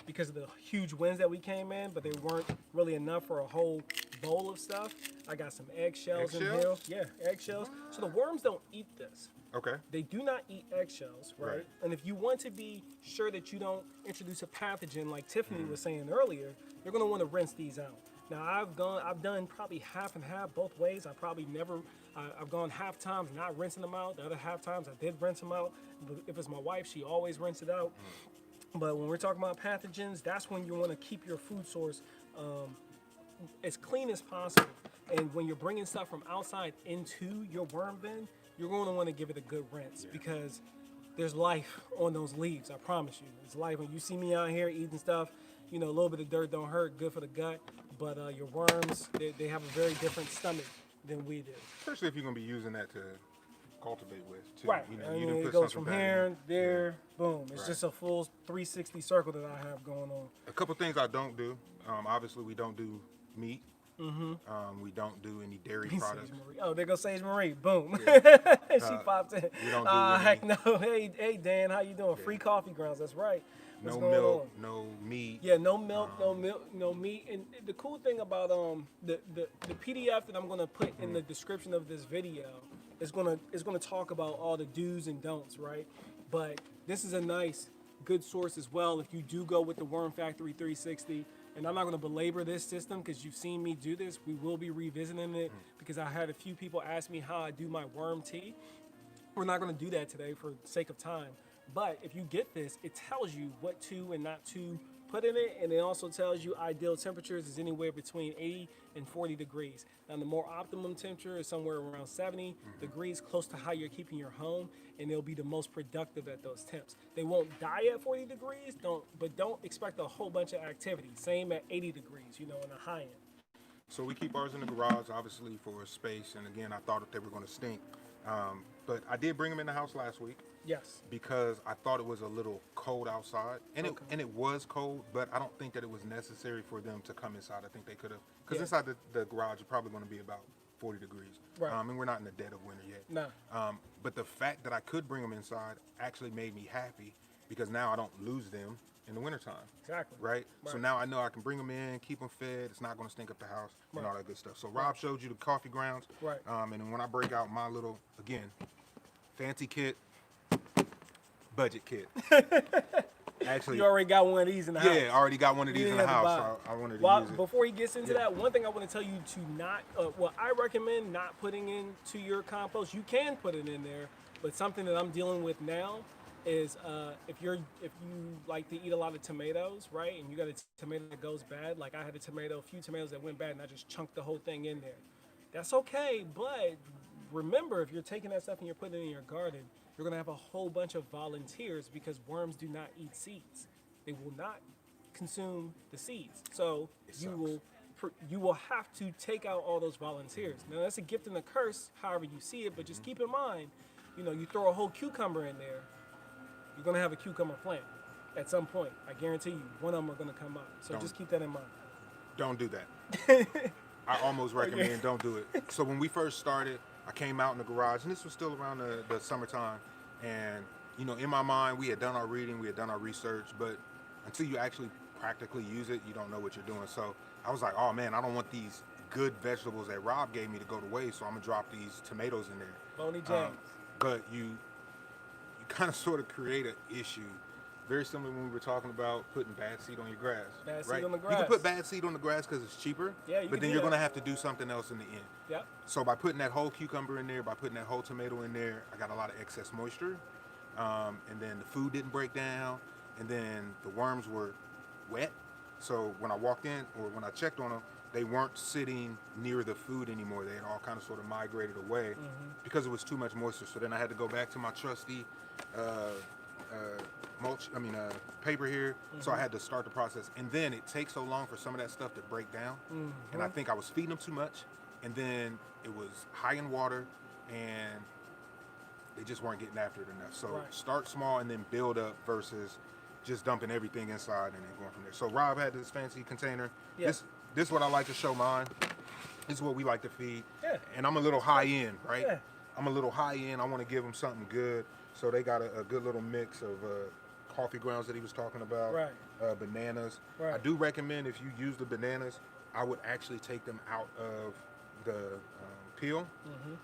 because of the huge winds that we came in, but they weren't really enough for a whole bowl of stuff. I got some eggshells in here. Yeah, eggshells. So the worms don't eat this. Okay. They do not eat eggshells, right? And if you want to be sure that you don't introduce a pathogen like Tiffany was saying earlier, you're going to want to rinse these out. Now I've done probably half and half both ways. I've gone half times not rinsing them out. The other half times I did rinse them out. If it's my wife, she always rinses it out. But when we're talking about pathogens, that's when you want to keep your food source as clean as possible. And when you're bringing stuff from outside into your worm bin, you're going to want to give it a good rinse because there's life on those leaves. I promise you, there's life. When you see me out here eating stuff, a little bit of dirt don't hurt, good for the gut. But your worms, they have a very different stomach than we do. Especially if you're going to be using that to cultivate with, too. Right. It goes from here, there, boom. It's just a full 360 circle that I have going on. A couple things I don't do. Obviously, we don't do meat. We don't do any dairy products. Oh, there goes Sage Marie. Boom. Yeah. She popped in. We don't do any, heck no. Hey, Dan, how you doing? Free coffee grounds. That's right. What's no milk, no meat. Yeah, no milk, no meat. And the cool thing about the PDF that I'm gonna put in the description of this video is gonna talk about all the do's and don'ts, right? But this is a nice, good source as well if you do go with the Worm Factory 360. And I'm not going to belabor this system because you've seen me do this. We will be revisiting it because I had a few people ask me how I do my worm tea. We're not going to do that today for the sake of time. But if you get this, it tells you what to and not to put in it. And it also tells you ideal temperatures is anywhere between 80 and 40 degrees. Now, the more optimum temperature is somewhere around 70 degrees, close to how you're keeping your home. And they'll be the most productive at those temps. They won't die at 40 degrees, but don't expect a whole bunch of activity. Same at 80 degrees, in the high end. So we keep ours in the garage, obviously, for space. And again, I thought that they were going to stink. But I did bring them in the house last week. Yes. Because I thought it was a little cold outside. And it was cold, but I don't think that it was necessary for them to come inside. I think they could have. Because inside the garage, it's probably going to be about 40 degrees. Right. And we're not in the dead of winter yet. No. But the fact that I could bring them inside actually made me happy because now I don't lose them in the wintertime. Exactly. Right? So now I know I can bring them in, keep them fed. It's not going to stink up the house and all that good stuff. So Rob showed you the coffee grounds. Right. And then when I break out my little, again, fancy kit, budget kit. Actually, You already got one of these in the house. yeah, I already got one of these in the house, so I wanted to use it. Before he gets into that, one thing I want to tell you to not, I recommend not putting into your compost. You can put it in there, but something that I'm dealing with now is if you like to eat a lot of tomatoes, right, and you got a tomato that goes bad, like I had a few tomatoes that went bad, and I just chunked the whole thing in there. That's okay, but remember, if you're taking that stuff and you're putting it in your garden, you're gonna have a whole bunch of volunteers because worms do not eat seeds. They will not consume the seeds. So you will have to take out all those volunteers. Now that's a gift and a curse, however you see it, but just keep in mind, you throw a whole cucumber in there, you're gonna have a cucumber plant at some point. I guarantee you, one of them are gonna come up. So just keep that in mind. Don't do that. I almost recommend don't do it. So when we first started, I came out in the garage, and this was still around the summertime, and in my mind, we had done our reading, we had done our research, but until you actually practically use it, you don't know what you're doing. So I was like, oh man, I don't want these good vegetables that Rob gave me to go to waste, so I'm gonna drop these tomatoes in there. Boney James. But you kind of sort of create an issue. Very similar when we were talking about putting bad seed on your grass. Bad right? seed on the grass. You can put bad seed on the grass because it's cheaper, but then you're going to have to do something else in the end. Yep. So by putting that whole cucumber in there, by putting that whole tomato in there, I got a lot of excess moisture. And then the food didn't break down. And then the worms were wet. So when I walked in, or when I checked on them, they weren't sitting near the food anymore. They had all kind of sort of migrated away because it was too much moisture. So then I had to go back to my trusty paper here. So I had to start the process. And then it takes so long for some of that stuff to break down. And I think I was feeding them too much. And then it was high in water, and they just weren't getting after it enough. So start small and then build up versus just dumping everything inside and then going from there. So Rob had this fancy container. Yeah. This is what I like to show mine. This is what we like to feed. Yeah. And I'm a little high end, right? Yeah. I'm a little high end. I want to give them something good. So they got a good little mix of coffee grounds that he was talking about, bananas. Right. I do recommend, if you use the bananas, I would actually take them out of the peel,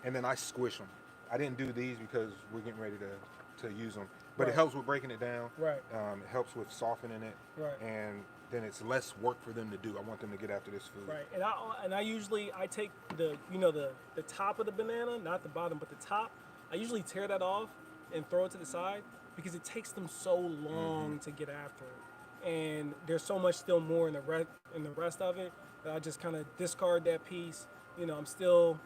and then I squish them. I didn't do these because we're getting ready to use them. But it helps with breaking it down. Right. It helps with softening it. Right. And then it's less work for them to do. I want them to get after this food. Right. And I usually take the top of the banana, not the bottom, but the top. I usually tear that off and throw it to the side because it takes them so long to get after it. And there's so much still more in the rest of it that I just kind of discard that piece. I'm still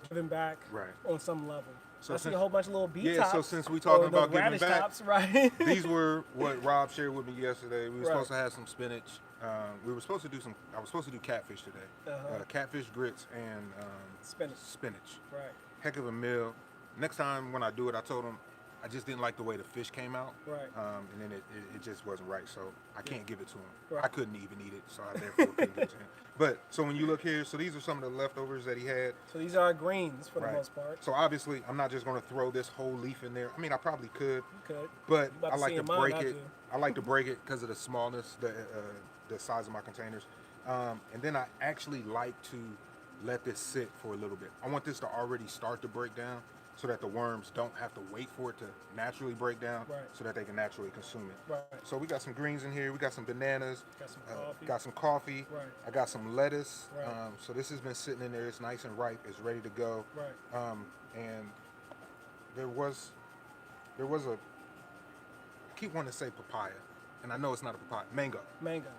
giving back on some level. So I see a whole bunch of little bee tops. So since we're talking about giving back, tops, right? These were what Rob shared with me yesterday. We were supposed to have some spinach. I was supposed to do catfish today. Catfish grits and spinach. Right. Heck of a meal. Next time when I do it, I told him I just didn't like the way the fish came out. Right. And then it just wasn't right. So I can't give it to him. Right. I couldn't even eat it, so I therefore couldn't give it to him. But so when you look here, so these are some of the leftovers that he had. So these are greens for the most part. So obviously, I'm not just going to throw this whole leaf in there. I mean, I probably could. You could. But I like to break it. I like to break it because of the smallness, the size of my containers. And then I actually like to let this sit for a little bit. I want this to already start to break down, so that the worms don't have to wait for it to naturally break down, so that they can naturally consume it. Right. So we got some greens in here. We got some bananas. Got some coffee. Right. I got some lettuce. Right. So this has been sitting in there. It's nice and ripe. It's ready to go. Right. And there was a, I keep wanting to say papaya, and I know it's not a papaya. Mango.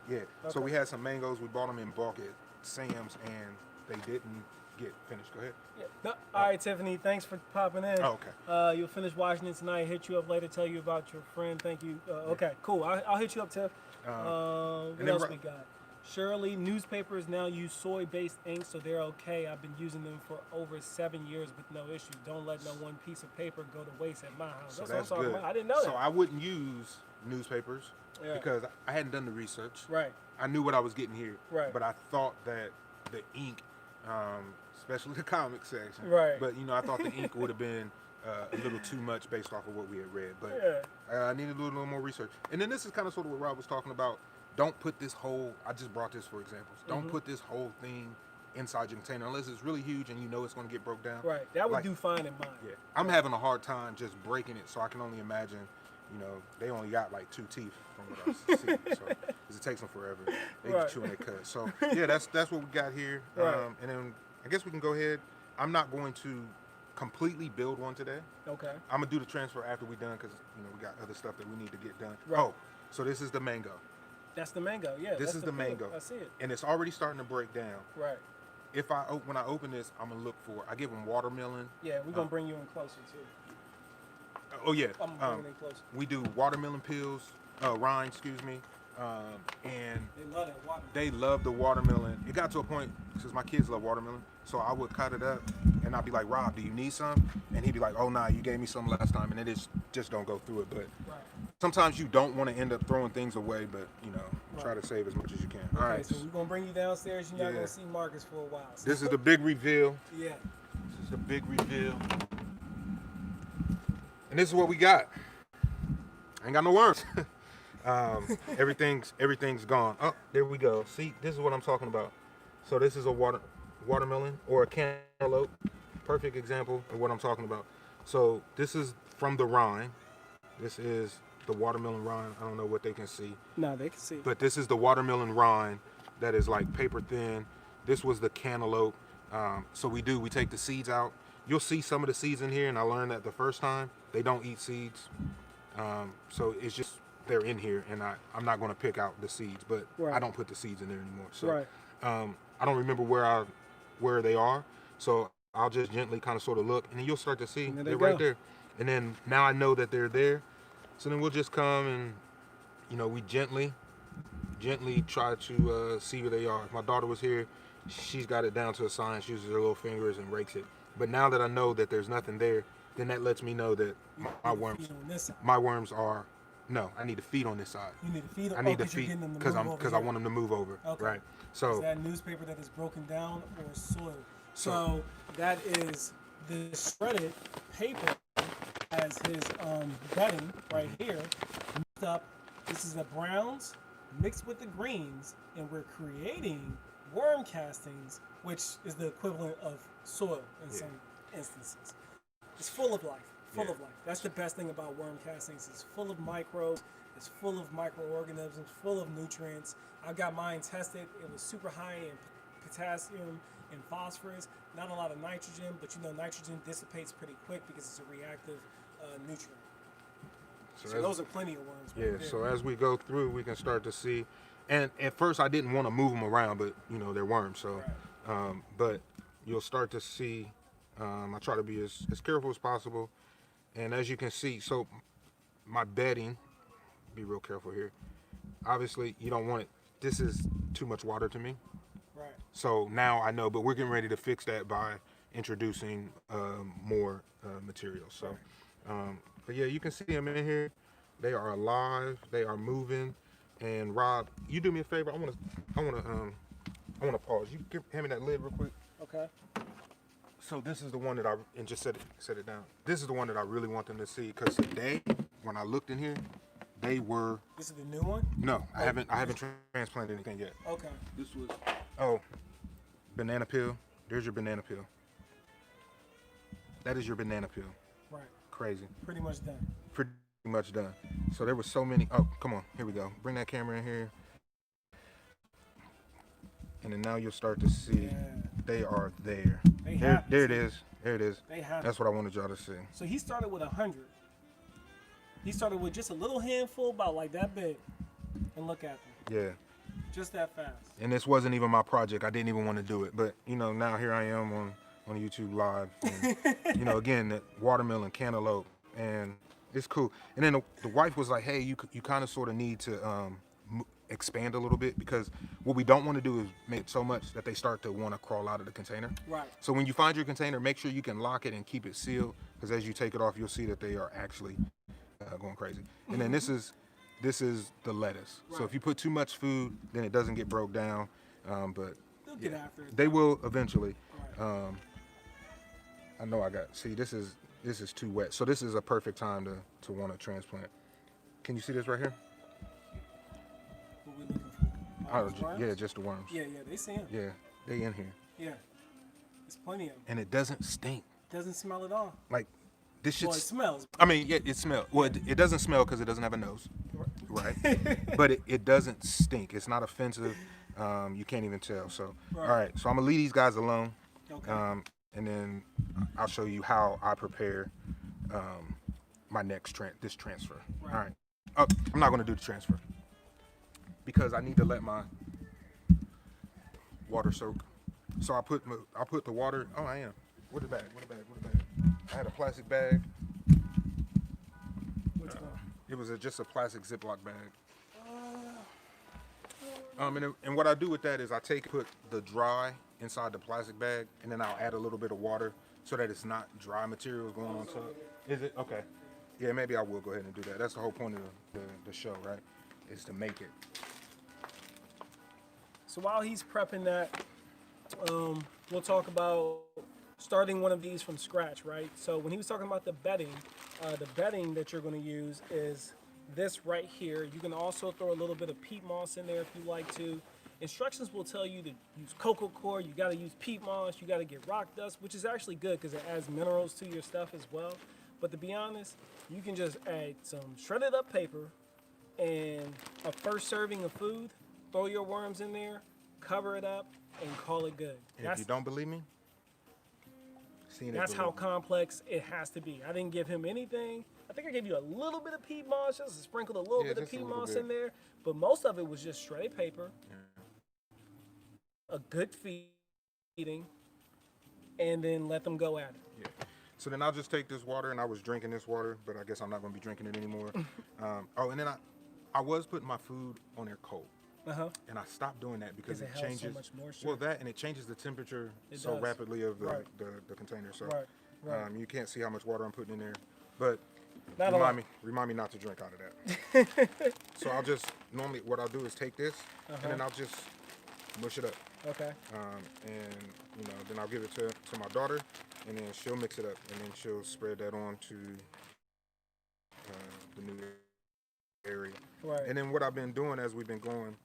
Yeah. Okay. So we had some mangoes. We bought them in bulk at Sam's, and they didn't get finished. Go ahead. Yeah. No. All right, Tiffany. Thanks for popping in. Oh, okay. You'll finish watching it tonight. Hit you up later. Tell you about your friend. Thank you. Okay. Cool. I'll hit you up, Tiff. What else we got? Shirley, newspapers now use soy-based ink, so they're okay. I've been using them for over 7 years with no issue. Don't let no one piece of paper go to waste at my house. So that's what I'm talking about. I didn't know that. So I wouldn't use newspapers because I hadn't done the research. Right. I knew what I was getting here. Right. But I thought that the ink, especially the comic section. Right. But I thought the ink would have been a little too much based off of what we had read. But I needed to do a little more research. And then this is kind of sort of what Rob was talking about. Don't put this whole, I just brought this for examples. Don't put this whole thing inside your container unless it's really huge and you know it's going to get broke down. Right. That would do fine in mine. Yeah. I'm having a hard time just breaking it, so I can only imagine, you know, they only got like 2 teeth from what I see. So, because it takes them forever. They Right. chew and they cut. So, yeah, that's what we got here. Right. And then I guess we can go ahead. I'm not going to completely build one today. Okay. I'm going to do the transfer after we're done because, you know, we got other stuff that we need to get done. Right. Oh, so this is the mango. That's the mango, yeah. This that's is the fruit. mango. I see it. And it's already starting to break down. Right. When I open this, I'm going to look for, I give them watermelon. Yeah, we're going to bring you in closer, too. Oh, yeah. I'm bringing in closer. We do watermelon peels, rind, excuse me. And They love that watermelon. they love the watermelon. It got to a point, because my kids love watermelon, so I would cut it up, and I'd be like, Rob, do you need some? And he'd be like, oh, nah, you gave me some last time, and it just don't go through it. But Right. sometimes you don't want to end up throwing things away, but, you know, try to save as much as you can. All Okay, right. so we're going to bring you downstairs. You're not Yeah. going to see Marcus for a while. So. This is the big reveal. Yeah. This is the big reveal. And this is what we got. I ain't got no worms. Everything's gone. Oh, there we go. See, this is what I'm talking about. So this is a watermelon or a cantaloupe. Perfect example of what I'm talking about. So this is from the rind. This is the watermelon rind. I don't know what they can see. No, they can see. But this is the watermelon rind that is like paper thin. This was the cantaloupe. So we take the seeds out. You'll see some of the seeds in here, and I learned that the first time. They don't eat seeds. So it's just, they're in here, and I'm not going to pick out the seeds, but Right. I don't put the seeds in there anymore. So Right. I don't remember where they are. So I'll just gently kind of sort of look, and then you'll start to see There they they're go. right there. And then now I know that they're there. So then we'll just come and, you know, we gently try to see where they are. If my daughter was here, she's got it down to a science. She uses her little fingers and rakes it. But now that I know that there's nothing there, then that lets me know that my worms are, no, I need to feed on this side. You need to feed them. I need to feed because I want want them to move over. Okay. Right. So is that newspaper that is broken down or soil? So that is the shredded paper as his bedding right here. Mixed up. This is the browns mixed with the greens, and we're creating worm castings, which is the equivalent of soil in some instances. It's full of life. Full of life. That's the best thing about worm castings. It's full of microbes. It's full of microorganisms. Full of nutrients. I got mine tested. It was super high in potassium and phosphorus. Not a lot of nitrogen, but you know nitrogen dissipates pretty quick because it's a reactive nutrient. So those are plenty of worms. Yeah. Right there. So as we go through, we can start to see. And at first, I didn't want to move them around, but you know they're worms. So, Right. but you'll start to see. I try to be as careful as possible. And as you can see, so my bedding, be real careful here. Obviously, you don't want it. This is too much water to me. Right. So now I know, but we're getting ready to fix that by introducing more material. So, but yeah, you can see them in here. They are alive. They are moving. And Rob, you do me a favor. I want to pause. You hand me that lid real quick. Okay. So this is the one that and just set it down. This is the one that I really want them to see because today, when I looked in here, they were. This is the new one? No, I haven't transplanted anything yet. Okay. This was banana peel. There's your banana peel. That is your banana peel. Right. Crazy. Pretty much done. Pretty much done. So there was so many. Oh, come on. Here we go. Bring that camera in here. And then now you'll start to see they are there. There it is. There it is. They have. That's what I wanted y'all to see. So he started with 100. He started with just a little handful, about like that big, and look at them. Yeah. Just that fast. And this wasn't even my project. I didn't even want to do it, but you know now here I am on YouTube Live. And, you know again that watermelon, cantaloupe, and it's cool. And then the wife was like, "Hey, you kind of sort of need to expand a little bit because what we don't want to do is make it so much that they start to want to crawl out of the container." Right. So when you find your container, make sure you can lock it and keep it sealed because as you take it off, you'll see that they are actually going crazy. And then this is the lettuce. Right. So if you put too much food, then it doesn't get broke down. But They'll get after it. they will eventually. Right. I know this is too wet. So this is a perfect time to want to transplant. Can you see this right here? What we looking for? Those worms? Yeah, just the worms. Yeah, they see them. Yeah, they in here. Yeah. There's plenty of them. And it doesn't stink. Doesn't smell at all. Like This shit. Well, it smells. I mean, yeah, it smells. Well, it doesn't smell because it doesn't have a nose, right? But it doesn't stink. It's not offensive. You can't even tell. So, all right. So I'm gonna leave these guys alone. Okay. And then I'll show you how I prepare my next transfer. Right. All right. Oh, I'm not gonna do the transfer because I need to let my water soak. So I put the water. Oh, I am. What a bag. I had a plastic bag. Which one? It was just a plastic Ziploc bag. And what I do with that is I put the dry inside the plastic bag, and then I'll add a little bit of water so that it's not dry materials going on top. Is it? Okay. Yeah, maybe I will go ahead and do that. That's the whole point of the show, right? Is to make it. So while he's prepping that, we'll talk about starting one of these from scratch, right? So when he was talking about the bedding that you're going to use is this right here. You can also throw a little bit of peat moss in there if you like to. Instructions will tell you to use cocoa coir, you got to use peat moss, you got to get rock dust, which is actually good because it adds minerals to your stuff as well. But to be honest, you can just add some shredded up paper and a first serving of food, throw your worms in there, cover it up, and call it good. And if you don't believe me, that's how complex it has to be. I didn't give him anything. I think I gave you a little bit of peat moss, just sprinkled a little bit of peat moss in there, but most of it was just shredded paper, a good feeding, and then let them go at it. Yeah. So then I'll just take this water, and I was drinking this water, but I guess I'm not going to be drinking it anymore. And then I was putting my food on there cold. And I stopped doing that because it changes so much moisture. Well, that and it changes the temperature so rapidly of the container. So you can't see how much water I'm putting in there, but remind me not to drink out of that. So I'll just normally what I'll do is take this and then I'll just mush it up. Okay. And then I'll give it to my daughter, and then she'll mix it up, and then she'll spread that on to the new area. Right. And then what I've been doing as we've been going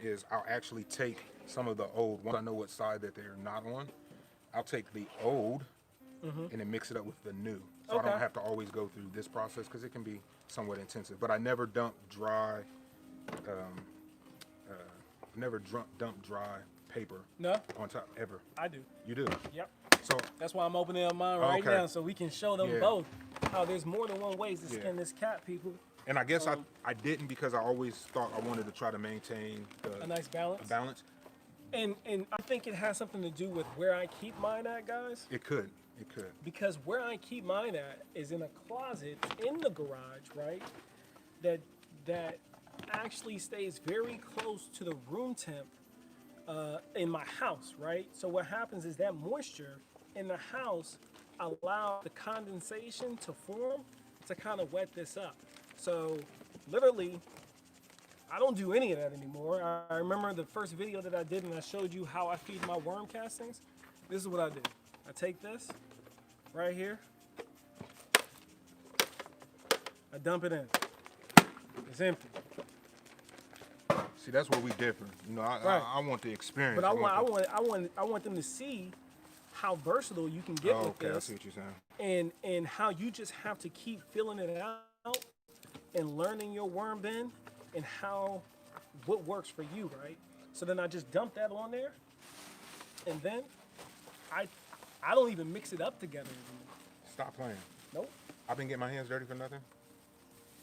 is I'll actually take some of the old, once I know what side that they're not on, I'll take the old and then mix it up with the new. So I don't have to always go through this process because it can be somewhat intensive. But I never dump dry, dump dry paper on top ever. I do. You do? Yep. So that's why I'm opening up mine right now so we can show them both how there's more than one ways to skin this cat, people. And I guess I didn't because I always thought I wanted to try to maintain a nice balance. And I think it has something to do with where I keep mine at, guys. It could. Because where I keep mine at is in a closet in the garage, right? That actually stays very close to the room temp in my house, right? So what happens is that moisture in the house allows the condensation to form to kind of wet this up. So literally, I don't do any of that anymore. I remember the first video that I did and I showed you how I feed my worm castings. This is what I do. I take this right here. I dump it in. It's empty. See, that's where we differ. I want the experience. But I want them to see how versatile you can get with this. I see what you're saying. And how you just have to keep filling it out and learning your worm bin and what works for you, right? So then I just dump that on there, and then I don't even mix it up together anymore. Stop playing. Nope. I've been getting my hands dirty for nothing.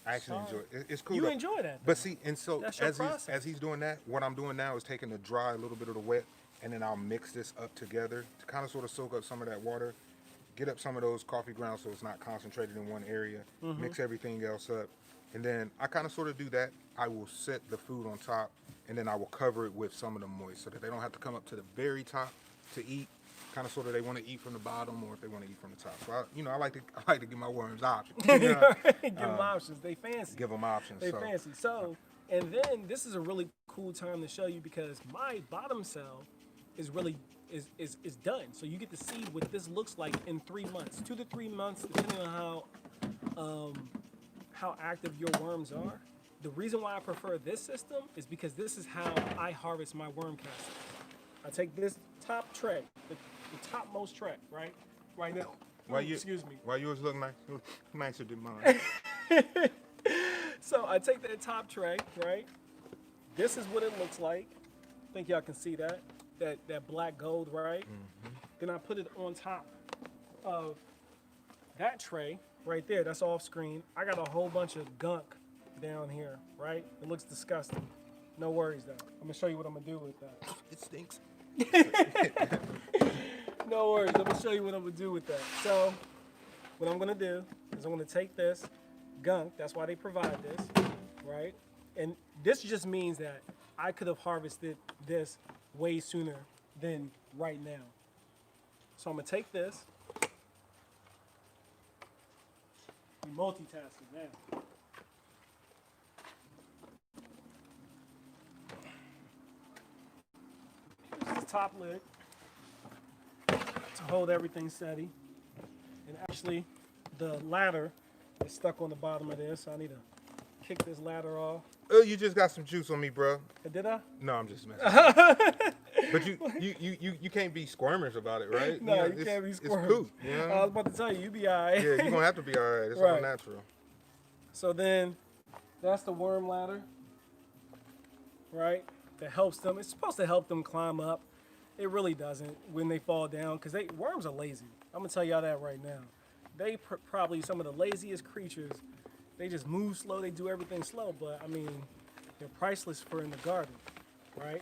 I actually enjoy it. It's cool. You enjoy that. But see, and so as he's doing that, what I'm doing now is taking the dry, a little bit of the wet, and then I'll mix this up together to kind of sort of soak up some of that water, get up some of those coffee grounds so it's not concentrated in one area, mix everything else up. And then I kind of sort of do that. I will set the food on top, and then I will cover it with some of the moist so that they don't have to come up to the very top to eat. Kind of sort of they want to eat from the bottom or if they want to eat from the top. So I like to give my worms options. Give them options. They fancy. Give them options. They fancy. So, and then this is a really cool time to show you because my bottom cell is really is done. So you get to see what this looks like in 3 months, 2 to 3 months, depending on how active your worms are. The reason why I prefer this system is because this is how I harvest my worm castings. I take this top tray, the topmost tray, right now. Excuse me. Why yours look nice? Nicer than mine. So I take that top tray, right? This is what it looks like. I think y'all can see that black gold, right? Mm-hmm. Then I put it on top of that tray right there. That's off screen. I got a whole bunch of gunk down here, right? It looks disgusting. No worries though. I'm gonna show you what I'm gonna do with that. It stinks. No worries. I'm gonna show you what I'm gonna do with that. So what I'm gonna do is I'm gonna take this gunk. That's why they provide this, right? And this just means that I could have harvested this way sooner than right now. So I'm gonna take this. We multitasking now. Here's the top lid to hold everything steady. And actually, the ladder is stuck on the bottom of this, so I need to kick this ladder off. Oh, you just got some juice on me, bro. Did I? No, I'm just messing. But you can't be squirmish about it, right? No, you can't be squirmish. It's poop. You know? I was about to tell you, you be all right. Yeah, you're going to have to be all right. It's Right. all natural. So then, that's the worm ladder, right? That helps them. It's supposed to help them climb up. It really doesn't when they fall down, because worms are lazy. I'm going to tell y'all that right now. They probably some of the laziest creatures. They just move slow. They do everything slow. But, I mean, they're priceless for in the garden, right?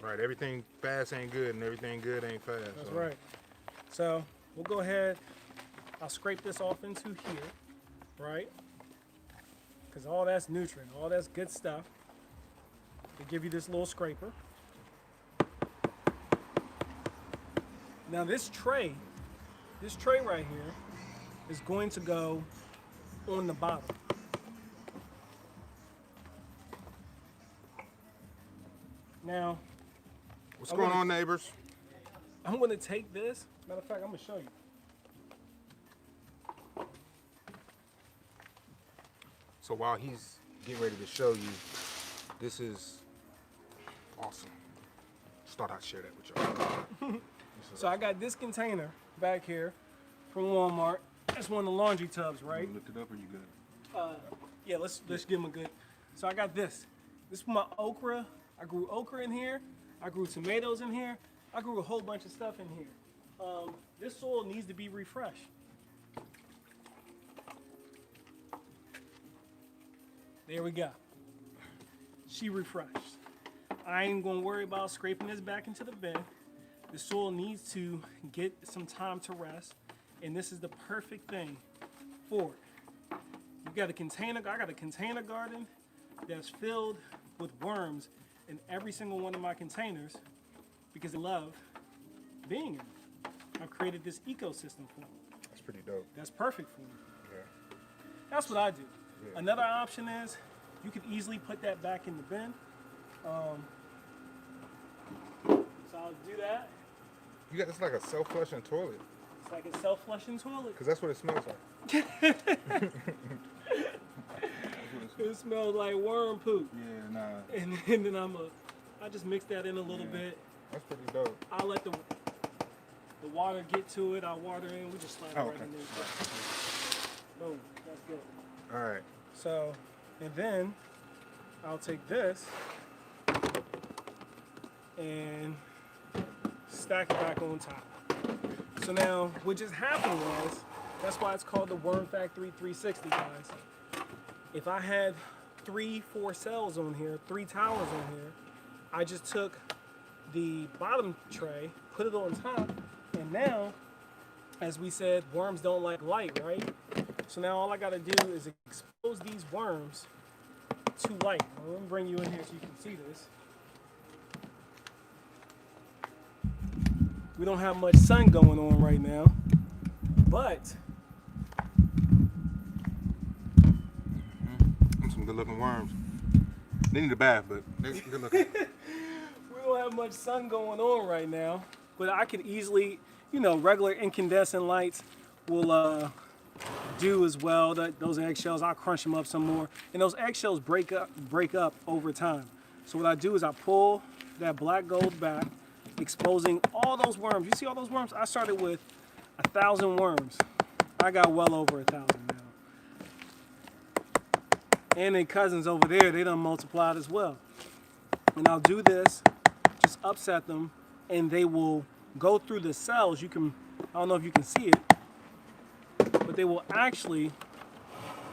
Right. Everything fast ain't good, and everything good ain't fast. That's right. So we'll go ahead. I'll scrape this off into here, right? Because all that's nutrient, all that's good stuff. They give you this little scraper. Now this tray right here is going to go on the bottom. Now, What's going on, neighbors? I'm going to take this. Matter of fact, I'm going to show you. So while he's getting ready to show you, this is awesome. Just thought I'd share that with y'all. So I got this container back here from Walmart. That's one of the laundry tubs, right? You looked it up or you good? Yeah, let's give them a good. So I got this. This is my okra. I grew okra in here. I grew tomatoes in here. I grew a whole bunch of stuff in here. This soil needs to be refreshed. There we go. She refreshed. I ain't gonna worry about scraping this back into the bin. The soil needs to get some time to rest, and this is the perfect thing for it. You got a container. I got a container garden that's filled with worms in every single one of my containers because I love being in it. I've created this ecosystem for them. That's pretty dope. That's perfect for them. Yeah. That's what I do. Yeah. Another option is you could easily put that back in the bin. So I'll do that. You got this like a self-flushing toilet. It's like a self-flushing toilet. Because that's what it smells like. It smells like worm poop. Yeah, nah. And then I just mix that in a little bit. That's pretty dope. I'll let the water get to it. I'll water in. We just slide it right Okay. in there. Boom. That's good. All right. So, and then I'll take this and stack it back on top. So now, what just happened was, that's why it's called the Worm Factory 360, guys. If I had 3-4 cells on here, 3 towers on here, I just took the bottom tray, put it on top, and now, as we said, worms don't like light, right? So now all I gotta do is expose these worms to light. Well, let me bring you in here so you can see this. We don't have much sun going on right now, but Some good looking worms. They need a bath, but they're good looking. we don't have much sun going on right now. But I could easily, regular incandescent lights will do as well. Those eggshells, I'll crunch them up some more, and those eggshells break up over time. So what I do is I pull that black gold back, exposing all those worms. You see all those worms? I started with 1,000 worms. I got well over 1,000 now. And then cousins over there, they done multiplied as well. And I'll do this, just upset them, and they will go through the cells. You can, I don't know if you can see it, but they will actually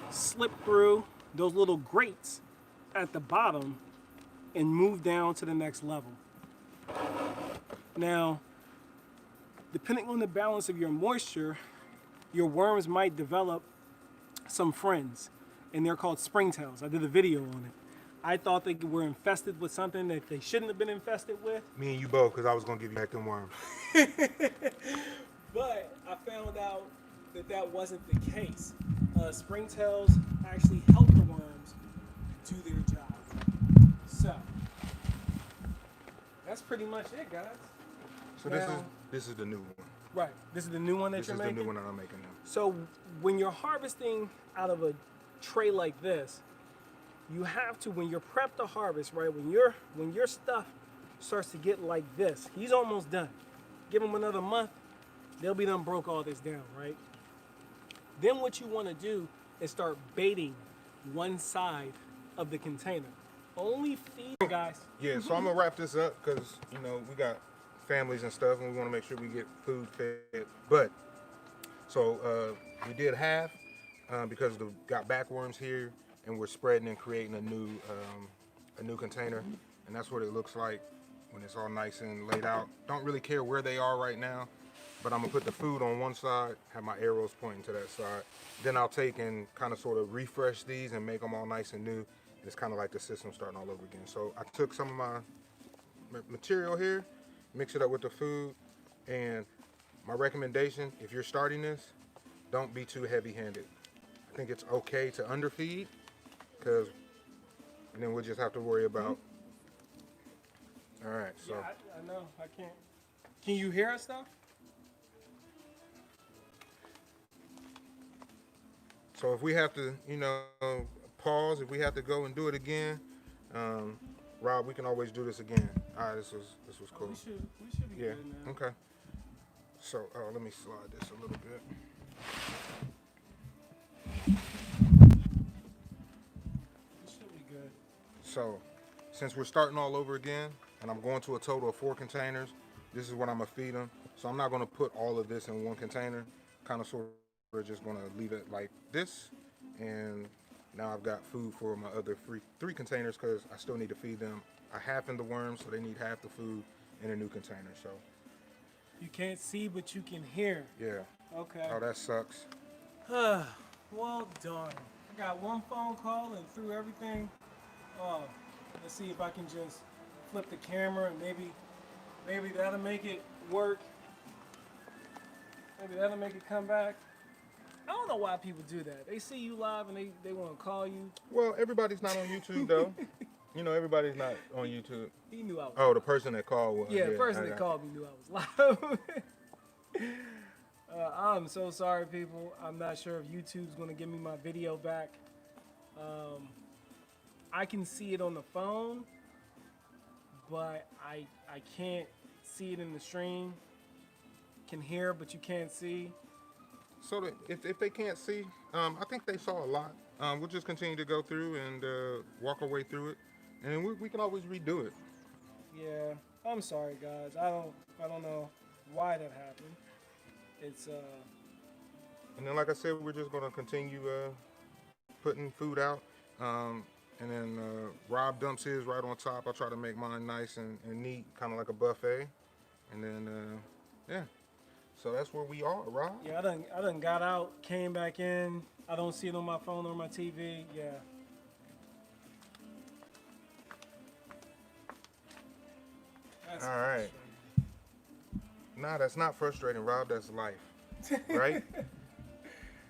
slip through those little grates at the bottom and move down to the next level. Now, depending on the balance of your moisture, your worms might develop some friends, and they're called Springtails. I did a video on it. I thought they were infested with something that they shouldn't have been infested with. Me and you both, because I was going to give you back them worms. But I found out that that wasn't the case. Springtails actually help the worms do their job. So, that's pretty much it, guys. So Now, this is the new one. right, this is the new one that This you're is making? the new one that I'm making now. So when you're harvesting out of a tray like this, you have to, when you're prepped to harvest, right, when your stuff starts to get like this, he's almost done. Give him another month, they'll be done broke all this down, right? Then what you want to do is start baiting one side of the container. Only feed, guys. Yeah, so I'm going to wrap this up because, you know, we got families and stuff, and we want to make sure we get food fed. But, so we did half because got backworms here, and we're spreading and creating a new container, and that's what it looks like when it's all nice and laid out. Don't really care where they are right now, but I'm gonna put the food on one side, have my arrows pointing to that side. Then I'll take and kind of sort of refresh these and make them all nice and new. It's kind of like the system starting all over again. So I took some of my material here, mix it up with the food, and my recommendation, if you're starting this, don't be too heavy-handed. I think it's okay to underfeed, and then we'll just have to worry about. All right, so. Yeah, I know, I can't. Can you hear us though? So if we have to, you know, pause, if we have to go and do it again, Rob, we can always do this again. All right, this was cool. We should be good now. Okay. So let me slide this a little bit. We should be good. So since we're starting all over again, and I'm going to a total of 4 containers, this is what I'm gonna feed them. So I'm not gonna put all of this in one container. Kind of sort of, we're just gonna leave it like this, and now I've got food for my other 3 containers because I still need to feed them. I half in the worms, so they need half the food in a new container. So You can't see, but you can hear. yeah. Okay. Oh, that sucks. Well done. I got one phone call and threw everything. Oh, let's see if I can just flip the camera and maybe that'll make it work. Maybe that'll make it come back. I don't know why people do that. They see you live and they want to call you. Well, everybody's not on YouTube though. You know, everybody's not on YouTube. He knew I was. Oh, the person that called was. Yeah, the person that called me knew I was live. I'm so sorry, people. I'm not sure if YouTube's going to give me my video back. I can see it on the phone, but I can't see it in the stream. Can hear, but you can't see. So if they can't see, I think they saw a lot. We'll just continue to go through and walk our way through it, and we can always redo it. Yeah, I'm sorry, guys. I don't know why that happened. It's And then, like I said, we're just gonna continue putting food out, and then Rob dumps his right on top. I try to make mine nice and neat, kind of like a buffet, and then yeah. So that's where we are, Rob. yeah. I done got out, came back in. I don't see it on my phone or my TV. Yeah. That's All right. Nah, that's not frustrating, Rob. That's life, right?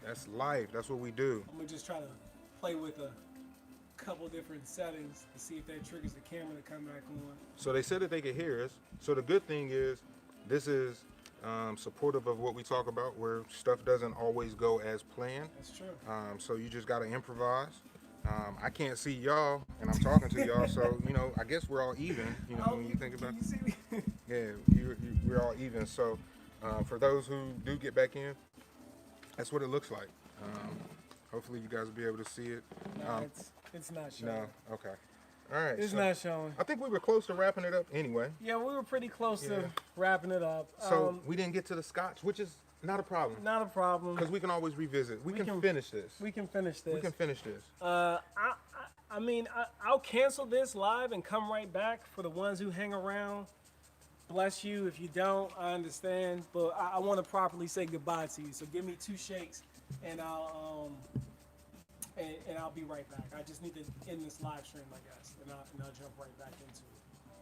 That's life. That's what we do. I'm gonna just try to play with a couple different settings to see if that triggers the camera to come back on. So they said that they could hear us. So the good thing is, this is supportive of what we talk about, where stuff doesn't always go as planned. That's true. So you just got to improvise. I can't see y'all, and I'm talking to y'all, so you know, I guess we're all even. You know, when you think about Can you see me? yeah, we're all even. So for those who do get back in, that's what it looks like. Hopefully you guys will be able to see it. No, it's not showing. No, okay. All right. It's not showing. I think we were close to wrapping it up anyway. Yeah, we were pretty close to wrapping it up. So we didn't get to the scotch, which is not a problem. Not a problem. Because we can always revisit. We can finish this. We can finish this. We can finish this. I mean, I'll cancel this live and come right back for the ones who hang around. Bless you. If you don't, I understand. But I want to properly say goodbye to you. So give me 2 shakes, and I'll be right back. I just need to end this live stream, I guess, and I'll jump right back into it.